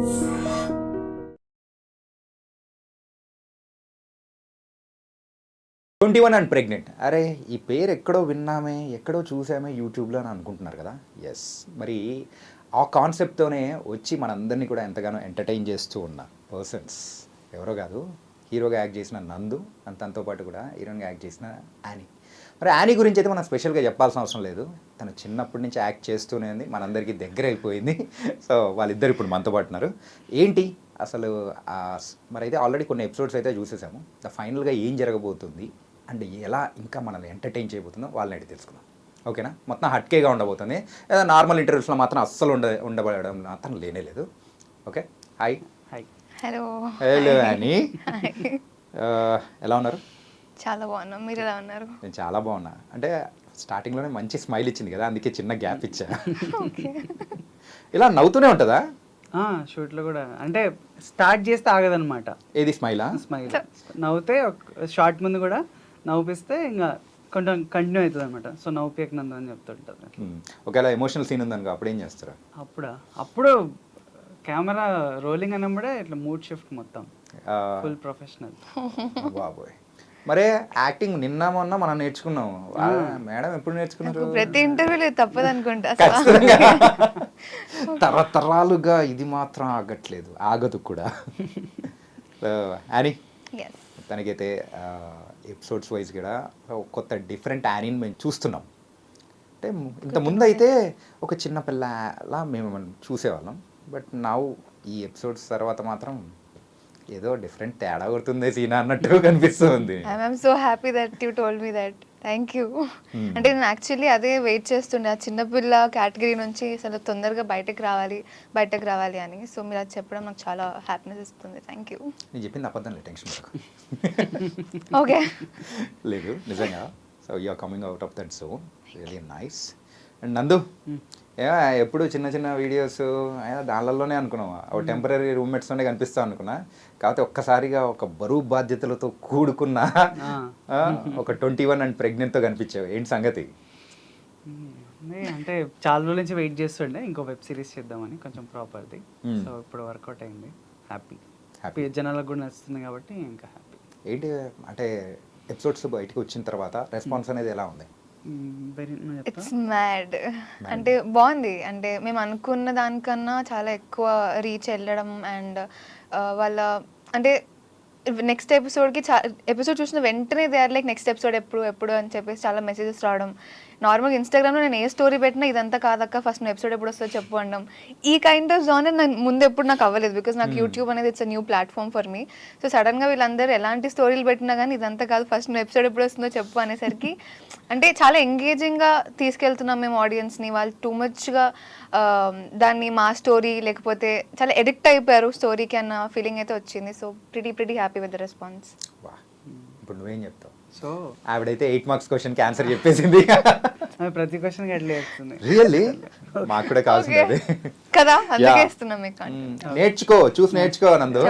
21 and pregnant. అరే ఈ పేరు ఎక్కడో విన్నామే, ఎక్కడో చూసామే యూట్యూబ్లో అని అనుకుంటున్నారు కదా. ఎస్, మరి ఆ కాన్సెప్ట్తోనే వచ్చి మనందరినీ కూడా ఎంతగానో ఎంటర్టైన్ చేస్తూ ఉన్న పర్సన్స్ ఎవరో కాదు, హీరోగా యాక్ట్ చేసిన నందు అండ్ తనతో పాటు కూడా హీరోయిన్గా యాక్ట్ చేసిన యానీ. మరి యానీ గురించి అయితే మనం స్పెషల్గా చెప్పాల్సిన అవసరం లేదు. తను చిన్నప్పటి నుంచి యాక్ట్ చేస్తూనే ఉంది, మనందరికీ దగ్గర అయిపోయింది. సో వాళ్ళిద్దరు ఇప్పుడు మనతో పాటు ఉన్నారు. ఏంటి అసలు మరి అయితే ఆల్రెడీ కొన్ని ఎపిసోడ్స్ అయితే చూసేసాము. ఫైనల్గా ఏం జరగబోతుంది అండ్ ఎలా ఇంకా మనల్ని ఎంటర్టైన్ చేయబోతుందో వాళ్ళని అడిగి తెలుసుకుందాం. ఓకేనా? మొత్తం హట్కేగా ఉండబోతుంది. ఏదో నార్మల్ ఇంటర్వ్యూస్లో మాత్రం అస్సలు ఉండబడడం మాత్రం లేనే లేదు. Okay, hi. Hi. Hello. Hello Annie, ఎలా ఉన్నారు? చాలా బాగున్నాం, మీరు ఎలా ఉన్నారు? నేను చాలా బాగున్నా. అంటే స్టార్టింగ్లోనే మంచి స్మైల్ ఇచ్చింది కదా, అందుకే చిన్న గ్యాప్ ఇచ్చా. ఇలా నవ్వుతూనే ఉంటుందా షూట్లో కూడా? అంటే స్టార్ట్ చేస్తే ఆగదనమాట. ఏది స్మైలా? స్మైల్ నవ్వుతే షార్ట్ ముందు కూడా నవ్వుపిస్తే ఇంకా కొంచెం కంటిన్యూ అవుతుంది అనమాట. సో నవ్వుపేకనందు అని చెప్తుంటారు. ఒకవేళ ఎమోషనల్ సీన్ ఉందనుకో అప్పుడు ఏం చేస్తారు? అప్పుడు కెమెరా రోలింగ్ అన్నప్పుడే ఇట్లా మూడ్ షిఫ్ట్ మొత్తం ఫుల్ ప్రొఫెషనల్. బాబోయ్, మరే యాక్టింగ్ నిన్న మొన్న మనం నేర్చుకున్నాము. మేడం ఎప్పుడు నేర్చుకున్నారు? ప్రతి ఇంటర్వ్యూలో తప్పదు అనుకుంటా. తరతరాలుగా ఇది మాత్రం ఆగట్లేదు, ఆగదు కూడా. యానీ, తనకైతే ఎపిసోడ్స్ వైజ్ కూడా కొత్త డిఫరెంట్ యానీని మేము చూస్తున్నాం. అంటే ఇంత ముందు అయితే ఒక చిన్న పిల్లలా మేము చూసేవాళ్ళం, బట్ నౌ ఈ ఎపిసోడ్స్ తర్వాత మాత్రం ఏదో డిఫరెంట్ తేడా కొడుతుంది సీనా అన్నట్టు కనిపిస్తుంది. I'm so happy that you told me that. Thank you. అంటే నేను యాక్చువల్లీ అదే వెయిట్ చేస్తుండే, ఆ చిన్నపిల్ల కేటగిరీ నుంచి అసలు తొందరగా బయటకు రావాలి అని. సో మీరు అది చెప్పడం నాకు చాలా హ్యాపీనెస్ ఇస్తుంది. Thank you. నేను చెప్పింది అబద్ధం లేదు, టెన్షన్ పడకు. ఓకే. లేదు నిజంగా. So you're coming out of that zone, really nice. And Nandu, ఎప్పుడు చిన్న చిన్న వీడియోస్ దానిలోనే అనుకున్నావా, ఒక టెంపరీ రూమ్మేట్స్తోనే కనిపిస్తా అనుకున్నా. కాకపోతే ఒక్కసారిగా ఒక బరువు బాధ్యతలతో కూడుకున్న ఒక 21 అండ్ ప్రెగ్నెంట్తో కనిపించావు. ఏంటి సంగతి? అంటే చాలా రోజుల నుంచి వెయిట్ చేస్తుండే ఇంకో వెబ్ సిరీస్ చేద్దామని, కొంచెం ప్రాపర్ది. సో ఇప్పుడు వర్కౌట్ అయింది. హ్యాపీ జనాలకు కూడా నచ్చుతుంది కాబట్టి ఇంకా హ్యాపీ. ఏంటి అంటే ఎపిసోడ్స్ బయటకు వచ్చిన తర్వాత రెస్పాన్స్ అనేది ఎలా ఉంది? It's mad. అంటే బాగుంది. అంటే మేము అనుకున్న దానికన్నా చాలా ఎక్కువ రీచ్ వెళ్ళడం అండ్ వాళ్ళ అంటే నెక్స్ట్ ఎపిసోడ్కి ఎపిసోడ్ చూసిన వెంటనే they are like next episode ఎప్పుడు అని చెప్పేసి చాలా మెసేజెస్ రావడం. నార్మల్గా ఇన్స్టాగ్రామ్లో నేను ఏ స్టోరీ పెట్టినా ఇదంతా కాదక్క ఫస్ట్ నువ్వు ఎపిసోడ్ ఎప్పుడు వస్తుందో చెప్పు అనడం. ఈ కైండ్ ఆఫ్ జానర్ నాకు ముందు ఎప్పుడు నాకు అవ్వలేదు, బికాస్ నాకు యూట్యూబ్ అనేది it's a new platform for me. So సడన్గా వీళ్ళందరూ ఎలాంటి స్టోరీలు పెట్టినా కానీ ఇదంతా కాదు ఫస్ట్ నువ్వు ఎపిసోడ్ ఎప్పుడు వస్తుందో చెప్పు అనేసరికి అంటే చాలా ఎంగేజింగ్గా తీసుకెళ్తున్నాం మేము ఆడియన్స్ని. వాళ్ళు టూ మచ్గా దాన్ని మా స్టోరీ లేకపోతే చాలా ఎడిక్ట్ అయిపోయారు స్టోరీకి అన్న ఫీలింగ్ అయితే వచ్చింది. So pretty happy with the response. ఇప్పుడు నువ్వేం చెప్తావు? సో ఆవిడైతే 8 మార్క్స్ క్వశ్చన్కి ఆన్సర్ చెప్పేసింది. ప్రతి క్వశ్చన్ ఎట్లా చెప్తుంది. రియల్లీ మాకు కూడా కావాల్సింది కదా, అందుకే ఇస్తున్నాం మీకు. నేర్చుకో, చూసి నేర్చుకో నందు.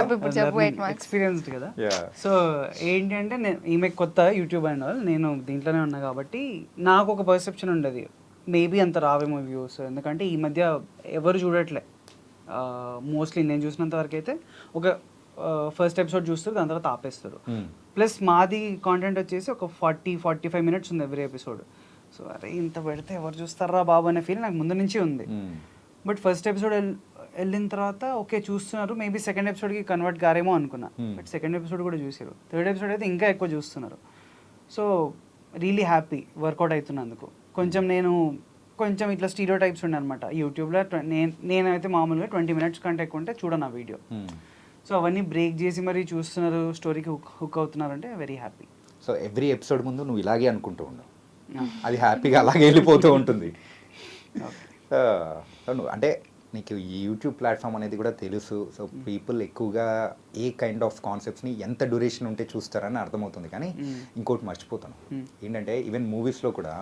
ఎక్స్పీరియన్స్డ్ కదా. సో ఏంటి అంటే ఈమె కొత్త యూట్యూబ్ అండ్ వాళ్ళు, నేను దీంట్లోనే ఉన్నా కాబట్టి నాకు ఒక పర్సెప్షన్ ఉండేది మేబీ అంత రావేమో వ్యూస్, ఎందుకంటే ఈ మధ్య ఎవరు చూడట్లే. మోస్ట్లీ నేను చూసినంత వరకు అయితే ఒక ఫస్ట్ ఎపిసోడ్ చూస్తారు, దాని తర్వాత ఆపేస్తారు. ప్లస్ మాది కాంటెంట్ వచ్చేసి ఒక 40-45 మినిట్స్ ఉంది ఎవ్రీ ఎపిసోడ్. సో అరే ఇంత పెడితే ఎవరు చూస్తారా బాబు అనే ఫీల్ నాకు ముందు నుంచి ఉంది. బట్ ఫస్ట్ ఎపిసోడ్ వెళ్ళిన తర్వాత ఓకే చూస్తున్నారు, మేబీ సెకండ్ ఎపిసోడ్కి కన్వర్ట్ కారేమో అనుకున్నా. బట్ సెకండ్ ఎపిసోడ్ కూడా చూసారు, థర్డ్ ఎపిసోడ్ అయితే ఇంకా ఎక్కువ చూస్తున్నారు. సో రియలీ హ్యాపీ వర్కౌట్ అవుతున్నందుకు. కొంచెం ఇట్లా స్టీరియో టైప్స్ ఉండే అనమాట యూట్యూబ్లో. నేనైతే మామూలుగా 20 మినిట్స్ కంటే ఎక్కువ ఉంటే చూడను ఆ వీడియో. సో అవన్నీ బ్రేక్ చేసి మరీ చూస్తున్నారు, స్టోరీకి హుక్ అవుతున్నారు అంటే very happy. So every episode ముందు నువ్వు ఇలాగే అనుకుంటూ ఉండవు, అది హ్యాపీగా అలాగే వెళ్ళిపోతూ ఉంటుంది. అంటే నీకు ఈ యూట్యూబ్ ప్లాట్ఫామ్ అనేది కూడా తెలుసు. సో పీపుల్ ఎక్కువగా ఏ కైండ్ ఆఫ్ కాన్సెప్ట్స్ని ఎంత డ్యూరేషన్ ఉంటే చూస్తారని అర్థమవుతుంది. కానీ ఇంకోటి మర్చిపోతాను ఏంటంటే ఈవెన్ మూవీస్లో కూడా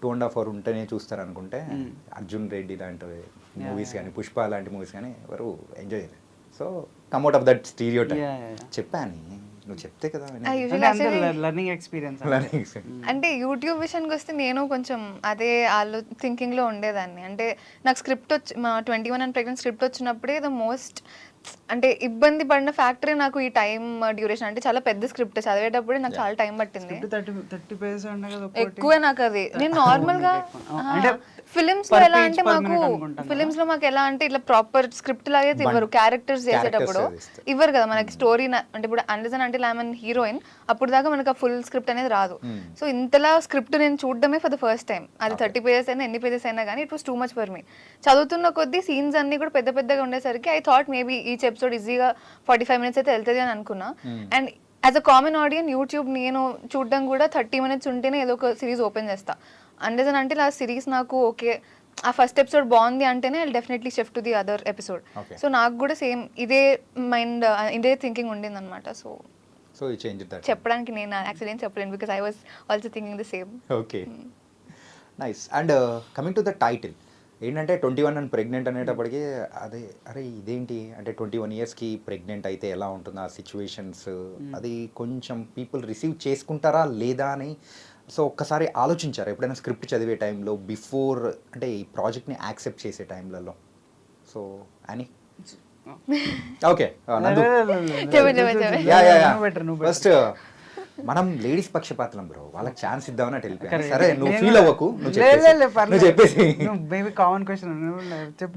2.5 hours ఉంటేనే చూస్తారు అనుకుంటే అర్జున్ రెడ్డి లాంటి మూవీస్ కానీ పుష్ప లాంటి మూవీస్ కానీ ఎవరు ఎంజాయ్ చేయలేదు. So come out of that stereo type చెప్పాను, నువ్వు చెప్తే కదా లర్నింగ్ ఎక్స్పీరియన్స్. అంటే యూట్యూబ్ విషయానికి వస్తే నేను కొంచెం అదే థింకింగ్లో ఉండేదాన్ని. అంటే నాకు స్క్రిప్ట్ మా 21 అండ్ ప్రెగ్నెంట్ స్క్రిప్ట్ వచ్చినప్పుడే ద మోస్ట్ అంటే ఇబ్బంది పడిన ఫ్యాక్టరీ నాకు ఈ టైం డ్యూరేషన్. అంటే చాలా పెద్ద స్క్రిప్ట్ చదివేటప్పుడు నాకు చాలా టైం పట్టింది. 30 పేజెస్ ఉన్నాయి కదా ఒక్కోటి. ఎక్కువ నాకు అది. నేను నార్మల్ గా అంటే ఫిలిమ్స్ లో per ఎలా page అంటే per మాకు minute అనుకుంటాను ఫిలిమ్స్ లో మాకు ఎలా అంటే ఇట్లా ప్రాపర్ స్క్రిప్ట్ లాగే ఇవ్వరు. క్యారెక్టర్స్ చేసేటప్పుడు ఇవ్వరు కదా మనకి స్టోరీ. అంటే ఇప్పుడు అండర్సన్ అంటే ఐఎమ్ హీరోయిన్, అప్పుడు దాకా మనకు ఆ ఫుల్ స్క్రిప్ట్ అనేది రాదు. సో ఇంతలా స్క్రిప్ట్ నేను చూడడమే ఫర్ ద ఫస్ట్ టైం. అది 30 పేజెస్ అయినా ఎన్ని పేజెస్ అయినా కానీ it was too much for me. చదువుతున్న కొద్దీ సీన్స్ అన్ని కూడా పెద్ద పెద్దగా ఉండేసరికి I thought maybe each episode ఈజీగా 45 minutes అయితే వెళ్తుంది అని అనుకున్నా. And as a common audience YouTube నేను చూడడం కూడా 30 minutes ఉంటేనే ఏదో ఒక సిరీస్ ఓపెన్ చేస్తా. అండర్సన్ అంటే ఆ సిరీస్ నాకు ఓకే ఆ ఫస్ట్ ఎపిసోడ్ బాగుంది అంటేనే I definitely shift to the other episode. So నాకు కూడా సేమ్ ఇదే మైండ్ ఇదే థింకింగ్ ఉండింది అనమాట. సో ఈ చేంజ్ దట్ చెప్పడానికి నేను యాక్చువల్లీ ఏం చెప్పలేను because I was also thinking the same. Okay, nice. And coming to the title ఏంటంటే 21 అండ్ ప్రెగ్నెంట్ అనేటప్పటికి అరే ఇదేంటి అంటే 21 yearsకి ప్రెగ్నెంట్ అయితే ఎలా ఉంటుంది ఆ సిచ్యువేషన్స్, అది కొంచెం పీపుల్ రిసీవ్ చేసుకుంటారా లేదా అని. సో ఒక్కసారి ఆలోచించారు ఎప్పుడైనా స్క్రిప్ట్ చదివే టైంలో బిఫోర్ అంటే ఈ ప్రాజెక్ట్ని యాక్సెప్ట్ చేసే టైంలలో? సో అని ఓకే ఫస్ట్ మనం లేడీస్ పక్షపాతం బ్రో, వాళ్ళకి ఛాన్స్ ఇద్దామని అటు వెళ్ళిపోయాను. సరే నువ్వు ఫీల్ అవ్వకు, నువ్వు చెప్పేసి మేబీ కామన్ క్వశ్చన్ చెప్పు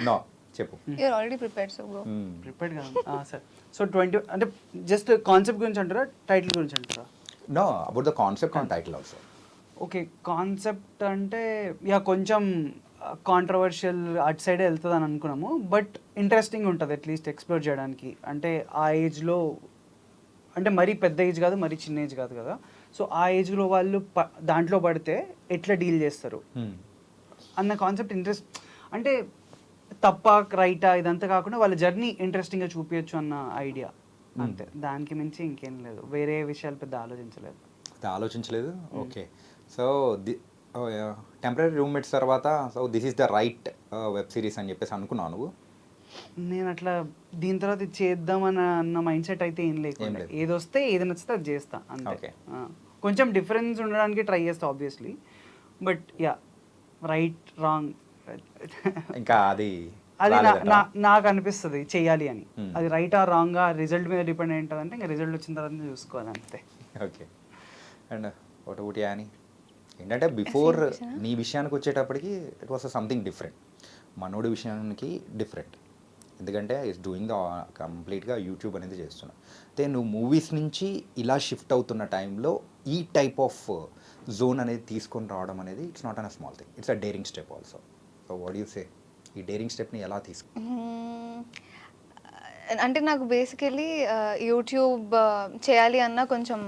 నో చెప్పు. You are already prepared so go. Prepared కాదు సరే. సో 20 అంటే జస్ట్ కాన్సెప్ట్ గురించి అంటారా టైటిల్ గురించి అంటారా? Know about the concept and title also. Okay, concept అంటే యా కొంచెం కాంట్రవర్షియల్ అటు సైడే వెళ్తుంది అని అనుకున్నాము. బట్ ఇంట్రెస్టింగ్ ఉంటుంది అట్లీస్ట్ ఎక్స్ప్లోర్ చేయడానికి. అంటే ఆ ఏజ్లో అంటే మరీ పెద్ద ఏజ్ కాదు మరీ చిన్న ఏజ్ కాదు కదా. సో ఆ ఏజ్లో వాళ్ళు దాంట్లో పడితే ఎట్లా డీల్ చేస్తారు అన్న కాన్సెప్ట్ ఇంట్రెస్ట్. అంటే తప్ప రైటా ఇదంతా కాకుండా వాళ్ళ జర్నీ ఇంట్రెస్టింగ్గా చూపించచ్చు అన్న ఐడియా అంతే. దానికి మించి ఇంకేం లేదు, వేరే విషయాలు పెద్ద ఆలోచించలేదు. ఓకే, సో టెంపరీ రూమ్మేట్స్ తర్వాత so this is the right web series అని చెప్పేసి అనుకున్నావు నువ్వు? నేను అట్లా దీని తర్వాత ఇది చేద్దామని అన్న మైండ్ సెట్ అయితే ఏం లేకుండా ఏది వస్తే ఏది నచ్చితే అది చేస్తా అంతే. కొంచెం డిఫరెన్స్ ఉండడానికి ట్రై చేస్తా obviously, but yeah right wrong ఇంకా అది నాకు అనిపిస్తుంది చెయ్యాలి అని. అది రైట్ ఆర్ రాంగ్ ఆ రిజల్ట్ మీద డిపెండ్ అయి ఉంటుంది. అంటే ఇంకా రిజల్ట్ వచ్చిన తర్వాత చూసుకోవాలి అంతే. ఓకే, అండ్ ఒకటి అని ఏంటంటే బిఫోర్ నీ విషయానికి వచ్చేటప్పటికి ఇట్ వాస్ సంథింగ్ డిఫరెంట్, మనోడి విషయానికి డిఫరెంట్. ఎందుకంటే ఇట్స్ డూయింగ్ ద కంప్లీట్గా యూట్యూబ్ అనేది చేస్తున్నా. అయితే నువ్వు మూవీస్ నుంచి ఇలా షిఫ్ట్ అవుతున్న టైంలో ఈ టైప్ ఆఫ్ జోన్ అనేది తీసుకొని రావడం అనేది it's not an a small thing, it's a daring step also. So what you say, ఈ డేరింగ్ స్టెప్ని ఎలా తీసుకు? అంటే నాకు బేసికలీ యూట్యూబ్ చేయాలి అన్న కొంచెం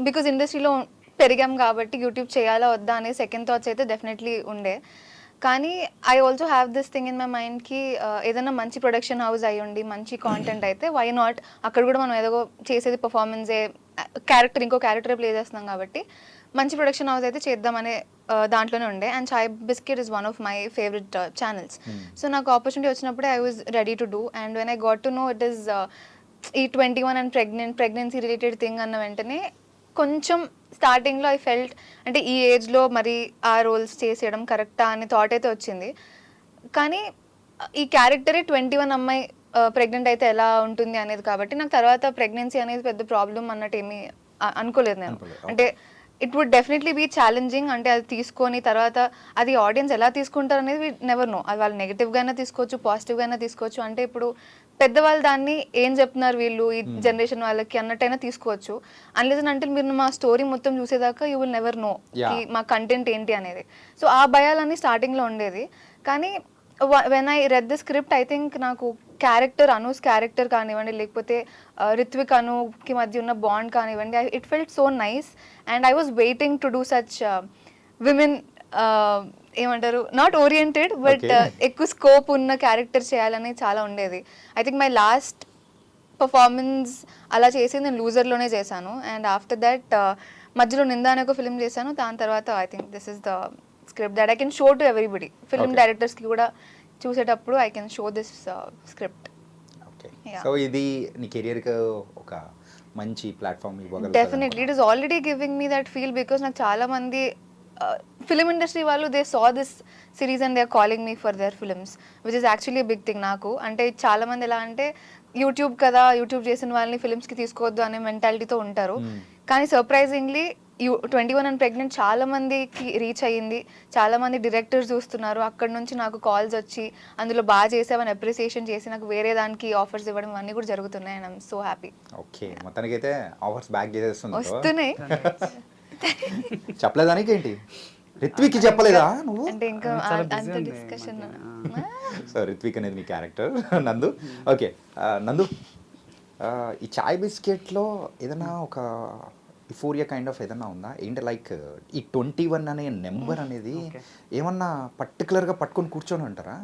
బికాజ్ ఇండస్ట్రీలో పెరిగాం కాబట్టి యూట్యూబ్ చేయాలా వద్దా అనే సెకండ్ థాట్స్ అయితే డెఫినెట్లీ ఉండే. కానీ I also have this thing in my మైండ్కి ఏదైనా మంచి ప్రొడక్షన్ హౌస్ అయ్యి ఉండి మంచి కాంటెంట్ అయితే వై నాట్, అక్కడ కూడా మనం ఏదో చేసేది పర్ఫార్మెన్సే, ఇంకో క్యారెక్టర్ ప్లే చేస్తున్నాం కాబట్టి మంచి ప్రొడక్షన్ హౌస్ అయితే చేద్దామనే దాంట్లోనే ఉండే. And chai biscuit is one of my favourite channels. So నాకు ఆపర్చునిటీ వచ్చినప్పుడే I was ready to do. And when I got to know it is ఈ 21 అండ్ ప్రెగ్నెన్సీ రిలేటెడ్ థింగ్ అన్న వెంటనే కొంచెం స్టార్టింగ్లో ఐ ఫెల్ట్ అంటే ఈ ఏజ్లో మరి ఆ రోల్స్ చేసేయడం కరెక్టా అని థాట్ అయితే వచ్చింది. కానీ ఈ క్యారెక్టరే 21 అమ్మాయి ప్రెగ్నెంట్ అయితే ఎలా ఉంటుంది అనేది కాబట్టి నాకు తర్వాత ప్రెగ్నెన్సీ అనేది పెద్ద ప్రాబ్లం అన్నట్టు ఏమీ అనుకోలేదు నేను. అంటే it would definitely be challenging. అంటే అది తీసుకొని తర్వాత అది ఆడియన్స్ ఎలా తీసుకుంటారు అనేది నెవర్ నో. అది వాళ్ళు నెగిటివ్గా అయినా తీసుకోవచ్చు, పాజిటివ్గా అయినా తీసుకోవచ్చు. అంటే ఇప్పుడు పెద్దవాళ్ళు దాన్ని ఏం చెప్తున్నారు వీళ్ళు ఈ జనరేషన్ వాళ్ళకి అన్నట్టయినా తీసుకోవచ్చు. అన్లెస్ అంటే మీరు మా స్టోరీ మొత్తం చూసేదాకా యూ విల్ నెవర్ నో మా కంటెంట్ ఏంటి అనేది. సో ఆ భయాలన్నీ స్టార్టింగ్లో ఉండేది. కానీ when I read the script I think నాకు క్యారెక్టర్ అనూస్ క్యారెక్టర్ కానివ్వండి, లేకపోతే రిత్విక్ అనుకి మధ్య ఉన్న బాండ్ కానివ్వండి, it felt so nice. And I was waiting to do such women ఏమంటారు నాట్ ఓరియంటెడ్ బట్ ఎక్కువ స్కోప్ ఉన్న క్యారెక్టర్ చేయాలని చాలా ఉండేది. I think my last performance అలా చేసి నేను లూజర్లోనే చేశాను. అండ్ ఆఫ్టర్ దట్ మధ్యలో నిందా అనే ఒక ఫిల్మ్ చేశాను. దాని తర్వాత I think this is the script that I can show to everybody. Film డైరెక్టర్స్కి కూడా చూసేటప్పుడు I can show this script. Okay, so ఇది నీ కెరియర్కి ఒక మంచి ప్లాట్ఫామ్ ఇవ్వగలదు. Definitely it is already giving me that feel because నాకు చాలా మంది ఫిలిం ఇండస్ట్రీ వాళ్ళు they saw this series and they are calling me for their films which is actually big thing నాకు. అంటే చాలా మంది ఎలా అంటే యూట్యూబ్ కదా, యూట్యూబ్ చేసిన వాళ్ళని ఫిల్మ్స్కి తీసుకోవద్దు అనే మెంటాలిటీతో ఉంటారు. కానీ సర్ప్రైజింగ్లీ 21 అండ్ ప్రెగ్నెంట్ చాలా మందికి రీచ్ అయ్యింది. చాలా మంది డైరెక్టర్స్ చూస్తున్నారు. అక్కడ నుంచి నాకు కాల్స్ వచ్చి అందులో బాగా చేసామని అప్రిసియేషన్ చేసి నాకు వేరే దానికి ఆఫర్స్ ఇవ్వడం అన్నీ కూడా జరుగుతున్నాయి. And I'm so happy. Okay, మొత్తానికైతే ఆఫర్స్ బ్యాక్ చేసేస్తుంది. వస్తున్నాయి. చెప్పలేదానికి ఏంటి, రిత్విక్ చెప్పలేదా నువ్వు? అంటే ఇంకా చాలా busy అంత ఉంది డిస్కషన్. సో రిత్విక్ అనేది మీ క్యారెక్టర్. నందు, ఓకే. నందు, ఈ చాయ్ బిస్కెట్లో ఏదైనా ఒక ఇఫోరియా కైండ్ ఆఫ్ ఏదన్నా ఉందా ఏంటి? లైక్ ఈ 21 అనే నెంబర్ అనేది ఏమన్నా పర్టికులర్గా పట్టుకొని కూర్చొని ఉంటారా?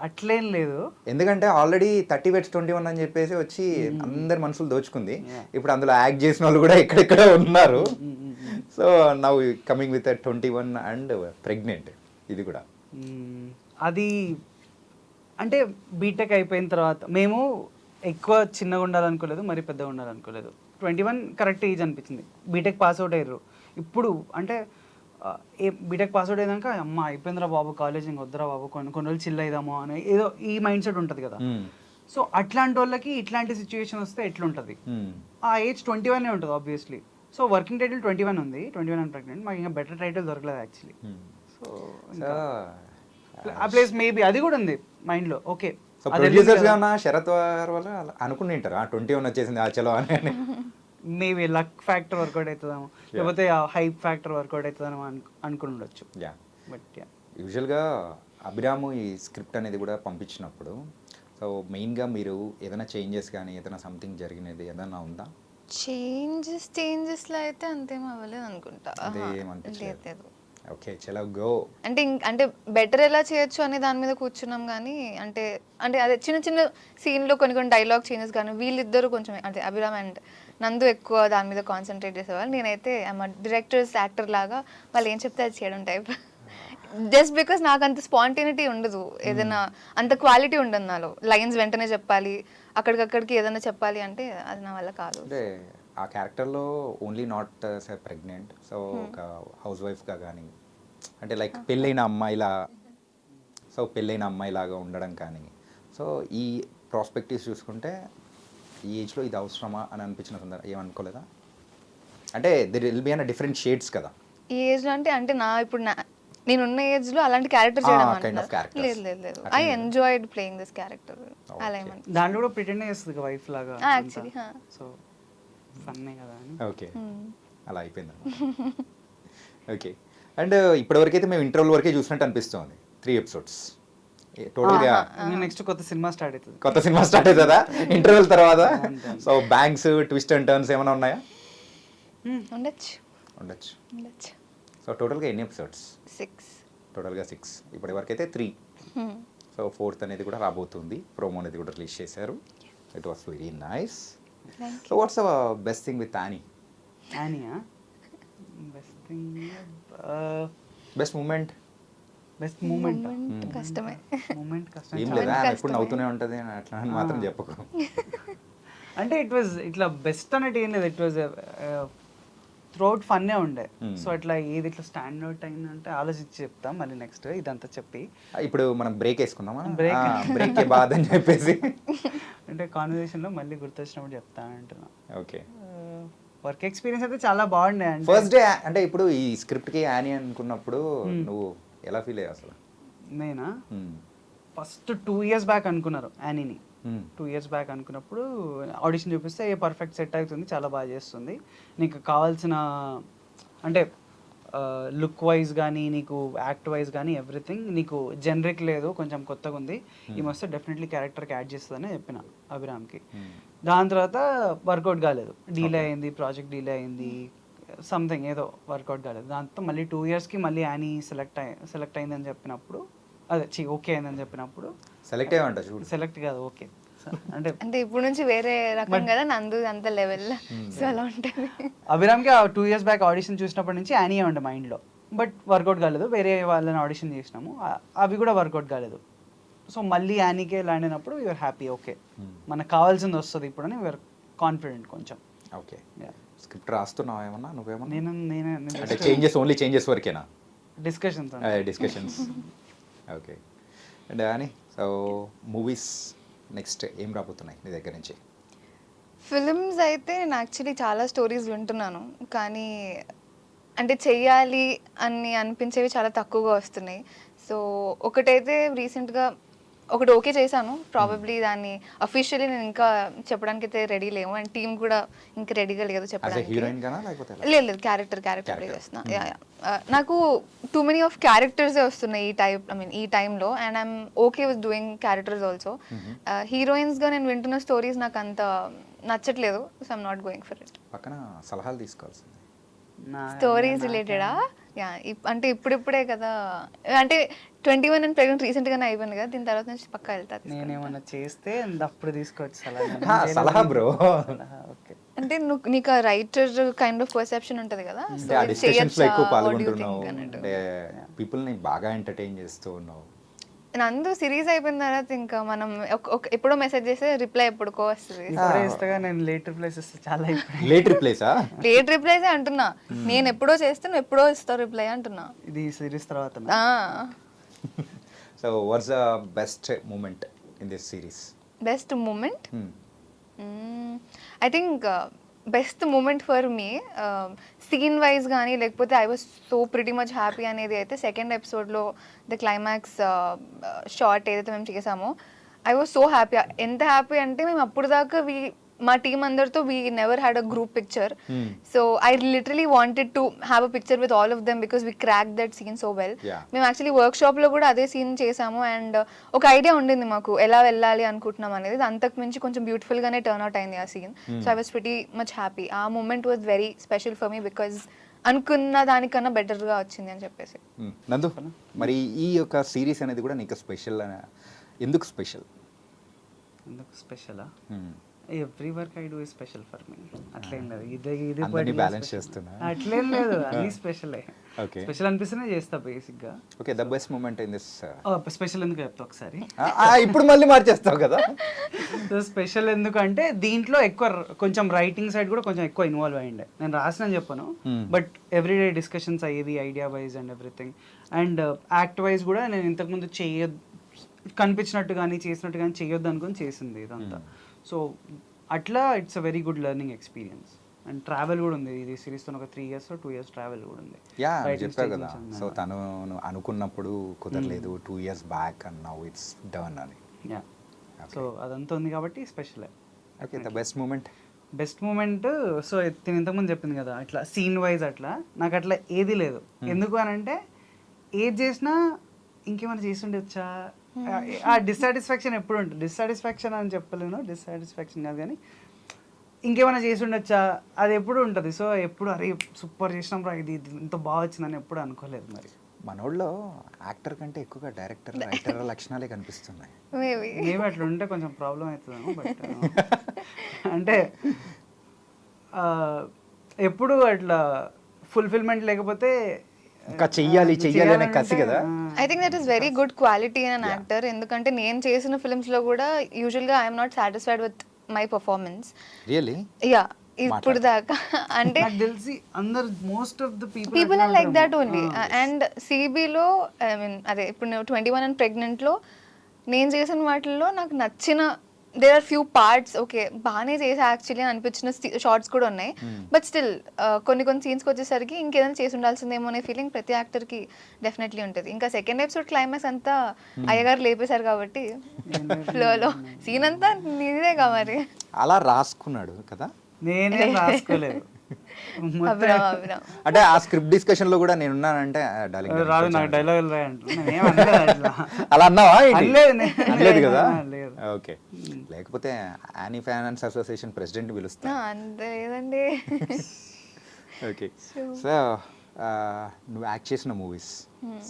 అట్లేం లేదు. ఎందుకంటే ఆల్రెడీ 30 వెట్స్ 21 అని చెప్పేసి వచ్చి అందరి మనుషులు దోచుకుంది. ఇప్పుడు అందులో యాక్ట్ చేసిన వాళ్ళు కూడా ఎక్కడెక్కడ ఉన్నారు. So now coming with 21 and pregnant, ఇది కూడా అది అంటే బీటెక్ అయిపోయిన తర్వాత మేము ఎక్కువ చిన్నగా ఉండాలనుకోలేదు, మరి పెద్దగా ఉండాలనుకోలేదు. 21 కరెక్ట్ ఏజ్ అనిపించింది. బీటెక్ పాస్ అవుట్ అయ్యారు. ఇప్పుడు అంటే బీటెక్ పాస్ అవుట్ అయ్యాక అమ్మ అయిపోయిందిరా బాబు కాలేజ్, ఇంక వద్దురా బాబు, కొన్ని రోజులు చిల్ అయిదాము అని ఏదో ఈ మైండ్ సెట్ ఉంటుంది కదా. సో అట్లాంటి వాళ్ళకి ఇట్లాంటి సిచ్యువేషన్ వస్తే ఎట్లుంటుంది? ఆ ఏజ్ 21 ఉంటుంది ఆబ్వియస్లీ. సో వర్కింగ్ టైటిల్ 21 ఉంది, 21 అండ్ ప్రెగ్నెంట్. మాకు ఇంకా బెటర్ టైటిల్ దొరకలేదు యాక్చువల్లీ. సో ఆ ప్లేస్ మేబీ అది కూడా ఉంది మైండ్లో. ఓకే, సో ప్రొడ్యూసర్స్ గా ఉన్న శరత్ వారి వల్ల అనుకుని ఉంటారు 21 వచ్చేసింది ఆ చలో అని. మేబీ లక్ ఫ్యాక్టర్ వర్కౌట్ అవుతుందేమో, లేకపోతే హైప్ ఫ్యాక్టర్ వర్కౌట్ అవుతుందేమో అనుకుని ఉండొచ్చు. యా, బట్ యూజువల్గా అభిరాము ఈ స్క్రిప్ట్ అనేది కూడా పంపించినప్పుడు సో మెయిన్గా మీరు ఏదైనా చేంజెస్ కానీ ఏదైనా సంథింగ్ జరిగినది ఏదైనా ఉందా? చేంజెస్లో అయితే అంతేం అవ్వలేదు అనుకుంటా. లేదు. ఓకే, చలో గో. అంటే బెటర్ ఎలా చేయొచ్చు అనే దాని మీద కూర్చున్నాం. కానీ అంటే అంటే అదే చిన్న చిన్న సీన్లో కొన్ని డైలాగ్ చేంజెస్ కానీ వీళ్ళిద్దరు కొంచెం అంటే అభిరామ్ అండ్ నందు ఎక్కువ దాని మీద కాన్సన్ట్రేట్ చేసేవాళ్ళు. నేనైతే డైరెక్టర్స్ యాక్టర్ లాగా వాళ్ళు ఏం చెప్తే అది చేయడం టైప్. జస్ట్ బికాస్ నాకు అంత స్పాంటేనిటీ ఉండదు, ఏదైనా అంత క్వాలిటీ ఉండదు నాలో. లైన్స్ వెంటనే చెప్పాలి, అక్కడికక్కడికి ఏదైనా చెప్పాలి అంటే అది నా వల్ల కాదు. అంటే ఆ క్యారెక్టర్లో ఓన్లీ నాట్ ప్రెగ్నెంట్, సో ఒక హౌస్ వైఫ్గా కానీ అంటే లైక్ పెళ్ళైన అమ్మాయిలాగా ఉండడం కానీ, సో ఈ ప్రాస్పెక్టివ్స్ చూసుకుంటే ఈ ఏజ్లో ఇది అవసరమా అని అనిపించిన సందర్భం ఏమనుకోలేదా? అంటే there will be an different shades కదా ఈ ఏజ్లో. అంటే నా ఇప్పుడు నేనున్న ఏజ్లో అలాంటి క్యారెక్టర్ చేయడం లేదు. I enjoyed playing this character. అలా ఏమన్నా దాంట్లో కూడా ప్రిటెండ్ చేస్తుంది వైఫ్ లాగా యాక్చువల్లీ. సో ఫన్నే కదా అని. ఓకే, అలా అయిపోయింది. ఓకే, అండ్ ఇప్పటివరకు అయితే మేము ఇంటర్వల్ వరకే చూసినట్టు అనిపిస్తుంది. 3 ఎపిసోడ్స్ టోటల్గా. నెక్స్ట్ కొత్త సినిమా స్టార్ట్ అవుతుందా ఇంటర్వెల్ తర్వాత? So banks twist and turns ఏమైనా ఉన్నాయా? ఉండొచ్చు. సో టోటల్గా ఎన్ని ఎపిసోడ్స్? 6. టోటల్గా 6. ఇప్పటి వరకు అయితే 3. సో 4th అనేది కూడా రాబోతుంది. ప్రోమో అనేది కూడా రిలీజ్ చేశారు. It was very nice. So what's best thing with Annie? Best moment కష్టమే. ఏం లేదా ఎప్పుడు నవ్వుతూనే ఉంటుంది అట్లా అని మాత్రం చెప్పకు. అంటే ఇట్లా బెస్ట్ అనేది ఏం లేదు. ఇట్ వాజ్ త్రూఅవుట్ ఫన్నే ఉండే. సో అట్లా ఏది ఇట్లా స్టాండ్ అవుట్ అయిందంటే ఆలోచించి చెప్తాం మళ్ళీ నెక్స్ట్ ఇదంతా చెప్పి. ఇప్పుడు మనం బ్రేక్ వేసుకుందామా? బ్రేక్ బాధ అని చెప్పేసి అంటే కాన్వర్సేషన్లో మళ్ళీ గుర్తొచ్చినప్పుడు చెప్తా అంటున్నా. ఓకే, వర్క్ ఎక్స్పీరియన్స్ అయితే చాలా బాగుండే. ఫస్ట్ డే అంటే ఇప్పుడు ఈ స్క్రిప్ట్కి యానీ అనుకున్నప్పుడు నువ్వు ఎలా ఫీల్ అయ్యావు అసలు? నేనా ఫస్ట్ 2 years బ్యాక్ అనుకున్నారు యానీని. 2 years బ్యాక్ అనుకున్నప్పుడు ఆడిషన్ చూపిస్తే పర్ఫెక్ట్ సెట్ అవుతుంది, చాలా బాగా చేస్తుంది, నీకు కావాల్సిన అంటే లుక్ వైజ్ కానీ నీకు యాక్ట్ వైజ్ కానీ ఎవ్రీథింగ్ నీకు జనరిక్ లేదు, కొంచెం కొత్తగా ఉంది, ఈ వస్తే డెఫినెట్లీ క్యారెక్టర్కి యాడ్ చేస్తుందని చెప్పిన అభిరామ్కి. దాని తర్వాత వర్కౌట్ కాలేదు, డీలే అయింది, ప్రాజెక్ట్ డీలే అయింది, సంథింగ్ ఏదో వర్కౌట్ కాలేదు. దాంతో మళ్ళీ 2 yearsకి మళ్ళీ యానీ సెలెక్ట్ అయిందని చెప్పినప్పుడు ఓకే అయిందని చెప్పినప్పుడు సెలెక్ట్ కాదు ఓకే అంటే ఇప్పుడు నుంచి వేరే రకం కదా నందు అంత లెవెల్. సో అలా ఉంటుంది. అభిరామ్కి 2 years బ్యాక్ ఆడిషన్ చూసినప్పటి నుంచి యానీ ఉండే మైండ్లో, బట్ వర్కౌట్ కాలేదు. వేరే వాళ్ళని ఆడిషన్ చేసినాము, అవి కూడా వర్కౌట్ కాలేదు. సో మళ్ళీ యానీకే ల్యాండ్ అయినప్పుడు యూఆర్ హ్యాపీ, ఓకే మనకు కావాల్సింది వస్తుంది ఇప్పుడు అని వీఆర్ కాన్ఫిడెంట్ కొంచెం. ఓకే, స్క్రిప్ట్ రాస్తున్నావు ఏమన్నా నువ్వేమన్నా? నేను అంటే చేంజెస్ ఓన్లీ చేంజెస్ వరకేనా? Discussions discussions okay. అండ్ అని సో మూవీస్ నెక్స్ట్ ఏం రాబోతున్నాయి నీ దగ్గర నుంచి? ఫిల్మ్స్ అయితే నేను యాక్చువల్లీ చాలా స్టోరీస్ వింటున్నాను, కానీ అంటే చెయ్యాలి అని అనిపించేవి చాలా తక్కువగా వస్తున్నాయి. సో ఒకటైతే రీసెంట్గా ఒకటి ఓకే చేశాను, ప్రాబబ్లీ దాన్ని అఫీషియల్లీ నేను ఇంకా చెప్పడానికి అయితే రెడీ లేము, అండ్ టీమ్ కూడా ఇంకా రెడీగా లేదు యాజ్ ఎ చెప్పడానికి. హీరోయిన్ గానా లేకపోతే ఎలా? లేదు లేదు, క్యారెక్టర్ ప్లే చేస్తున్నా. నాకు టూ మెనీ ఆఫ్ క్యారెక్టర్సే వస్తున్నాయి ఈ టైంలో, and I'm okay with doing characters also. హీరోయిన్స్గా నేను వింటున్న స్టోరీస్ నాకు అంత నచ్చట్లేదు, so I'm not going for it. పక్కన సలహాలు తీసుకోవాల్సింది. స్టోరీస్ రిలేటెడా? యా, అంటే ఇప్పుడిప్పుడే కదా, అంటే 21 అండ్ ప్రెగ్నెంట్ రీసెంట్గానే అయిపోయింది కదా, దీని తర్వాత నుంచి పక్కా వెళ్తాను. నేనేమన్నా చేస్తే అప్పుడు తీసుకోవచ్చు సలహా బ్రో. ఓకే. అంటే నీకు ఆ రైటర్ కైండ్ ఆఫ్ పర్సెప్షన్ ఉంటుంది కదా, అంటే ఆ డిస్కషన్స్ లో ఎక్కువ పాల్గొంటున్నావు, అంటే పీపుల్ ని బాగా ఎంటర్టైన్ చేస్తూ ఉన్నావు. నందు సిరీస్ అయిపోయిన తర్వాత ఇంకా మనం ఎప్పుడో మెసేజ్ చేస్తే రిప్లై ఎప్పుడుకో వస్తుంది. ఇప్పుడే ఇస్తాగా, నేను లేట్ రిప్లైస్ ఇస్తే చాలా లేట్ రిప్లేసా? లేట్ రిప్లైసే అంటున్నా నేను, ఎప్పుడో చేస్తే నువ్వు ఎప్పుడో ఇస్తావు రిప్లై అంటున్నా. ఇది సిరీస్ తర్వాత. So what's the best moment in this series? Best moment, I think best moment for me scene wise కానీ లేకపోతే I was so pretty much happy అనేది అయితే సెకండ్ ఎపిసోడ్లో ద క్లైమాక్స్ షార్ట్ ఏదైతే మేము చేసామో, ఐ వాజ్ సో హ్యాపీ. ఎంత happy అంటే మేము అప్పుడు దాకా మా టీం అందరితో we never had a group picture, so I literally wanted to have a picture with all of them because we crack that scene so well. మేము actually వర్క్ షాప్లో కూడా అదే సీన్ చేసాము, అండ్ ఒక ఐడియా ఉండింది మాకు ఎలా వెళ్ళాలి అనుకుంటున్నాం అనేది, అంతకు మించి కొంచెం బ్యూటిఫుల్గానే టర్న్ అవుట్ అయింది ఆ scene. So I was pretty much happy. ఆ moment was very special for me because అనుకున్న దానికన్నా బెటర్గా వచ్చింది అని చెప్పేసి. నందు, మరి ఈ యొక్క సిరీస్ అనేది కూడా నీకు స్పెషల్, ఎందుకు స్పెషల్? ఎందుకు స్పెషలా? Every work I do is special for me. అట్లేం లేదు, అందరినీ బ్యాలెన్స్ చేస్తున్నా? అట్లేం లేదు, అన్ని స్పెషలే. ఓకే. స్పెషల్ అనిపిస్తేనే చేస్తా బేసిక్ గా. Okay, the best moment in this. Special ఎందుకు చెప్తా ఒకసారి. ఇప్పుడు మళ్ళీ మార్చేస్తావు కదా. సో స్పెషల్ ఎందుకంటే దీంట్లో ఎక్కువ కొంచెం రైటింగ్ సైడ్ కూడా కొంచెం ఎక్కువ ఇన్వాల్వ్ అయ్యిండే. నేను రాసిన చెప్పను, బట్ ఎవ్రీడే డిస్కషన్స్ అయ్యేవి idea wise and everything. And act wise కూడా నేను ఇంతకుముందు కనిపించినట్టు కానీ చేసినట్టు కానీ చేయొద్దు అనుకుని చేసింది ఇదంతా. సో అట్లా it's a very good learning experience. And travel కూడా ఉంది ఇది సిరీస్తో, ఒక 3 years 2 years ట్రావెల్ కూడా ఉంది. యా, చెప్పావు కదా. సో తను అనుకున్నప్పుడు కుదరలేదు, 2 years back and now it's done అని. యా, సో అదంతా ఉంది కాబట్టి స్పెషలే. Okay, the best moment? Best moment, so నేను ఇంతకుముందు చెప్పింది కదా, అట్లా సీన్ వైజ్ అట్లా నాకు అట్లా ఏది లేదు. ఎందుకు అని అంటే ఏది చేసినా ఇంకేమైనా చేసి ఉండొచ్చా, ఆ డిస్సాటిస్ఫాక్షన్ ఎప్పుడు ఉంటుంది. డిస్సాటిస్ఫాక్షన్ అని చెప్పలేను, డిస్సాటిస్ఫాక్షన్ కాదు కానీ ఇంకేమైనా చేసి ఉండొచ్చా అది ఎప్పుడు ఉంటుంది. సో ఎప్పుడు అరే సూపర్ చేసినాం రా, ఇది ఇంత బాగా వచ్చిందని ఎప్పుడు అనుకోలేదు. మరి మనోళ్ళలో యాక్టర్ కంటే ఎక్కువగా డైరెక్టర్ రైటర్ లక్షణాలే కనిపిస్తున్నాయి. మేబీ అట్లా ఉంటే కొంచెం ప్రాబ్లం అవుతుందేమో, బట్ అంటే ఎప్పుడు అట్లా ఫుల్ఫిల్మెంట్ లేకపోతే ఇంకా చెయ్యాలి అనే కసి కదా. I think that is very good quality in an actor. ఎందుకంటే నేను చేసిన ఫిల్మ్స్లో కూడా యూజువల్గా I'm not satisfied with my performance. Really? Yeah, ఇప్పుడు దాకా అంటే నాకు తెలిసి అందరు most of the people are like that only. And సిబిలో ఐ మీన్ అదే ఇప్పుడు నేను 21 అండ్ ప్రెగ్నెంట్లో నేను చేసిన వాటిల్లో నాకు నచ్చిన there are few parts okay బాగానే చేసా యాక్చువల్లీ అని అనిపించిన షార్ట్స్ కూడా ఉన్నాయి. బట్ స్టిల్ కొన్ని సీన్స్కి వచ్చేసరికి ఇంకేదైనా చేసి ఉండాల్సిందేమో అనే ఫీలింగ్ ప్రతి యాక్టర్కి డెఫినెట్లీ ఉంటుంది. ఇంకా సెకండ్ ఎపిసోడ్ క్లైమాక్స్ అంతా అయ్యగారు లేపేశారు కాబట్టి ఫ్లోలో సీన్ అంతా నీదేగా మరి. అలా రాసుకున్నాడు కదా, నేనే రాసుకోలేదు. అంటే ఆ స్క్రిప్ట్ డిస్కషన్ లో కూడా నేను ఉన్నానంటే రాదు నాకు డైలాగులు రాయండి అలా అన్నావా? అనలేదు కదా. ఓకే, లేకపోతే యానీ ఫైనాన్స్ అసోసియేషన్ ప్రెసిడెంట్ పిలుస్తా. అంతే లేదండి. ఓకే, సో నువ్వు యాక్ట్ చేసిన మూవీస్,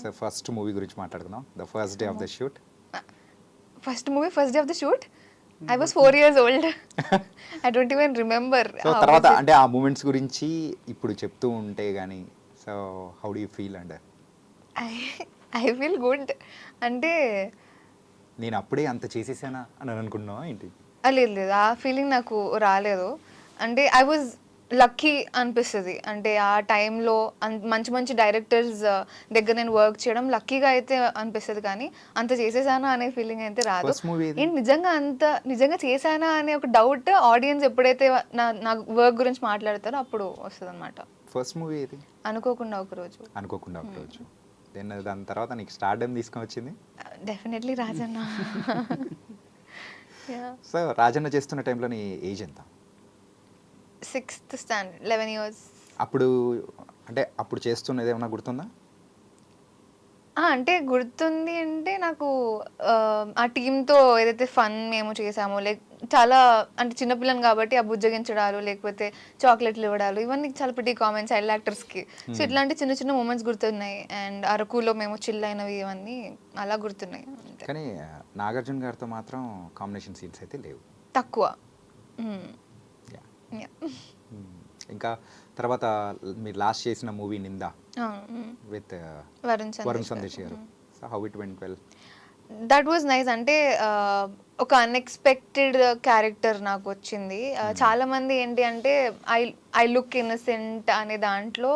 సో ఫస్ట్ మూవీ గురించి మాట్లాడుకుందాం. The first day of the shoot. First day of the shoot I was 4 years old. I don't even remember. So తర్వాత అంటే ఆ మూమెంట్స్ గురించి ఇప్పుడు చెప్తూ ఉంటే గానీ, so how do you feel? And I feel good. అంటే నేను అప్పుడే అంత చేసేసానా అని అనుకున్నావా ఏంటి? లేదు ఆ ఫీలింగ్ నాకు రాలేదు. అంటే ఐ వాజ్ లక్కీ అనిపిస్తుంది. అంటే ఆ టైంలో మంచి మంచి డైరెక్టర్స్ దగ్గర నేను వర్క్ చేయడం లక్కీగా అయితే అనిపిస్తుంది, కానీ అంత చేసేసానా అనే ఫీలింగ్ అయితే రాదు. ఫస్ట్ మూవీ ఏది? ఏంటి నిజంగా చేశానా అనే ఒక డౌట్ ఆడియన్స్ ఎప్పుడైతే నా వర్క్ గురించి మాట్లాడతారో అప్పుడు వస్తుంది అనమాట. ఫస్ట్ మూవీ ఏది? అనుకోకుండా ఒకరోజు. అనుకోకుండా ఒకరోజు. దెన్ దాని తర్వాత నీకు స్టార్డమ్ తీసుకొని వచ్చింది? డెఫినెట్లీ రాజన్న. సో రాజన్న చేస్తున్న టైంలో నీ ఏజ్ ఎంత? 6th standard, 11 years. అప్పుడు అంటే అప్పుడు చేస్తున్నది ఏమన్నా గుర్తుందా? అంటే గుర్తుంది అంటే నాకు ఆ టీమ్‌తో ఏదైతే ఫన్ మేము చేసామో, చాలా అంటే చిన్నపిల్లని కాబట్టి ఆ బుజ్జగించడాలు, లేకపోతే చాక్లెట్లు ఇవ్వడాలు, ఇవన్నీ చాలా ప్రిటీ కామన్ చైల్డ్ యాక్టర్స్‌కి. సో ఇట్లాంటి చిన్న చిన్న మూమెంట్స్ గుర్తున్నాయి. అండ్ అరకులో మేము చిల్ అయినవి ఇవన్నీ అలా గుర్తున్నాయి అంతే. కానీ నాగార్జున గారితో మాత్రం కాంబినేషన్ సీన్స్ అయితే లేవు. తక్కువ. Yeah. Yeah. ఇంకా తర్వాత మీరు లాస్ట్ చేసిన మూవీ నిందా విత్ వరుణ్ సందేశ్ గారు. So how it went well? That was nice. అంటే ఒక అన్ఎక్స్పెక్టెడ్ క్యారెక్టర్ నాకు వచ్చింది. చాలా మంది ఏంటి అంటే ఐ లుక్ ఇన్నసెంట్ అనే దాంట్లో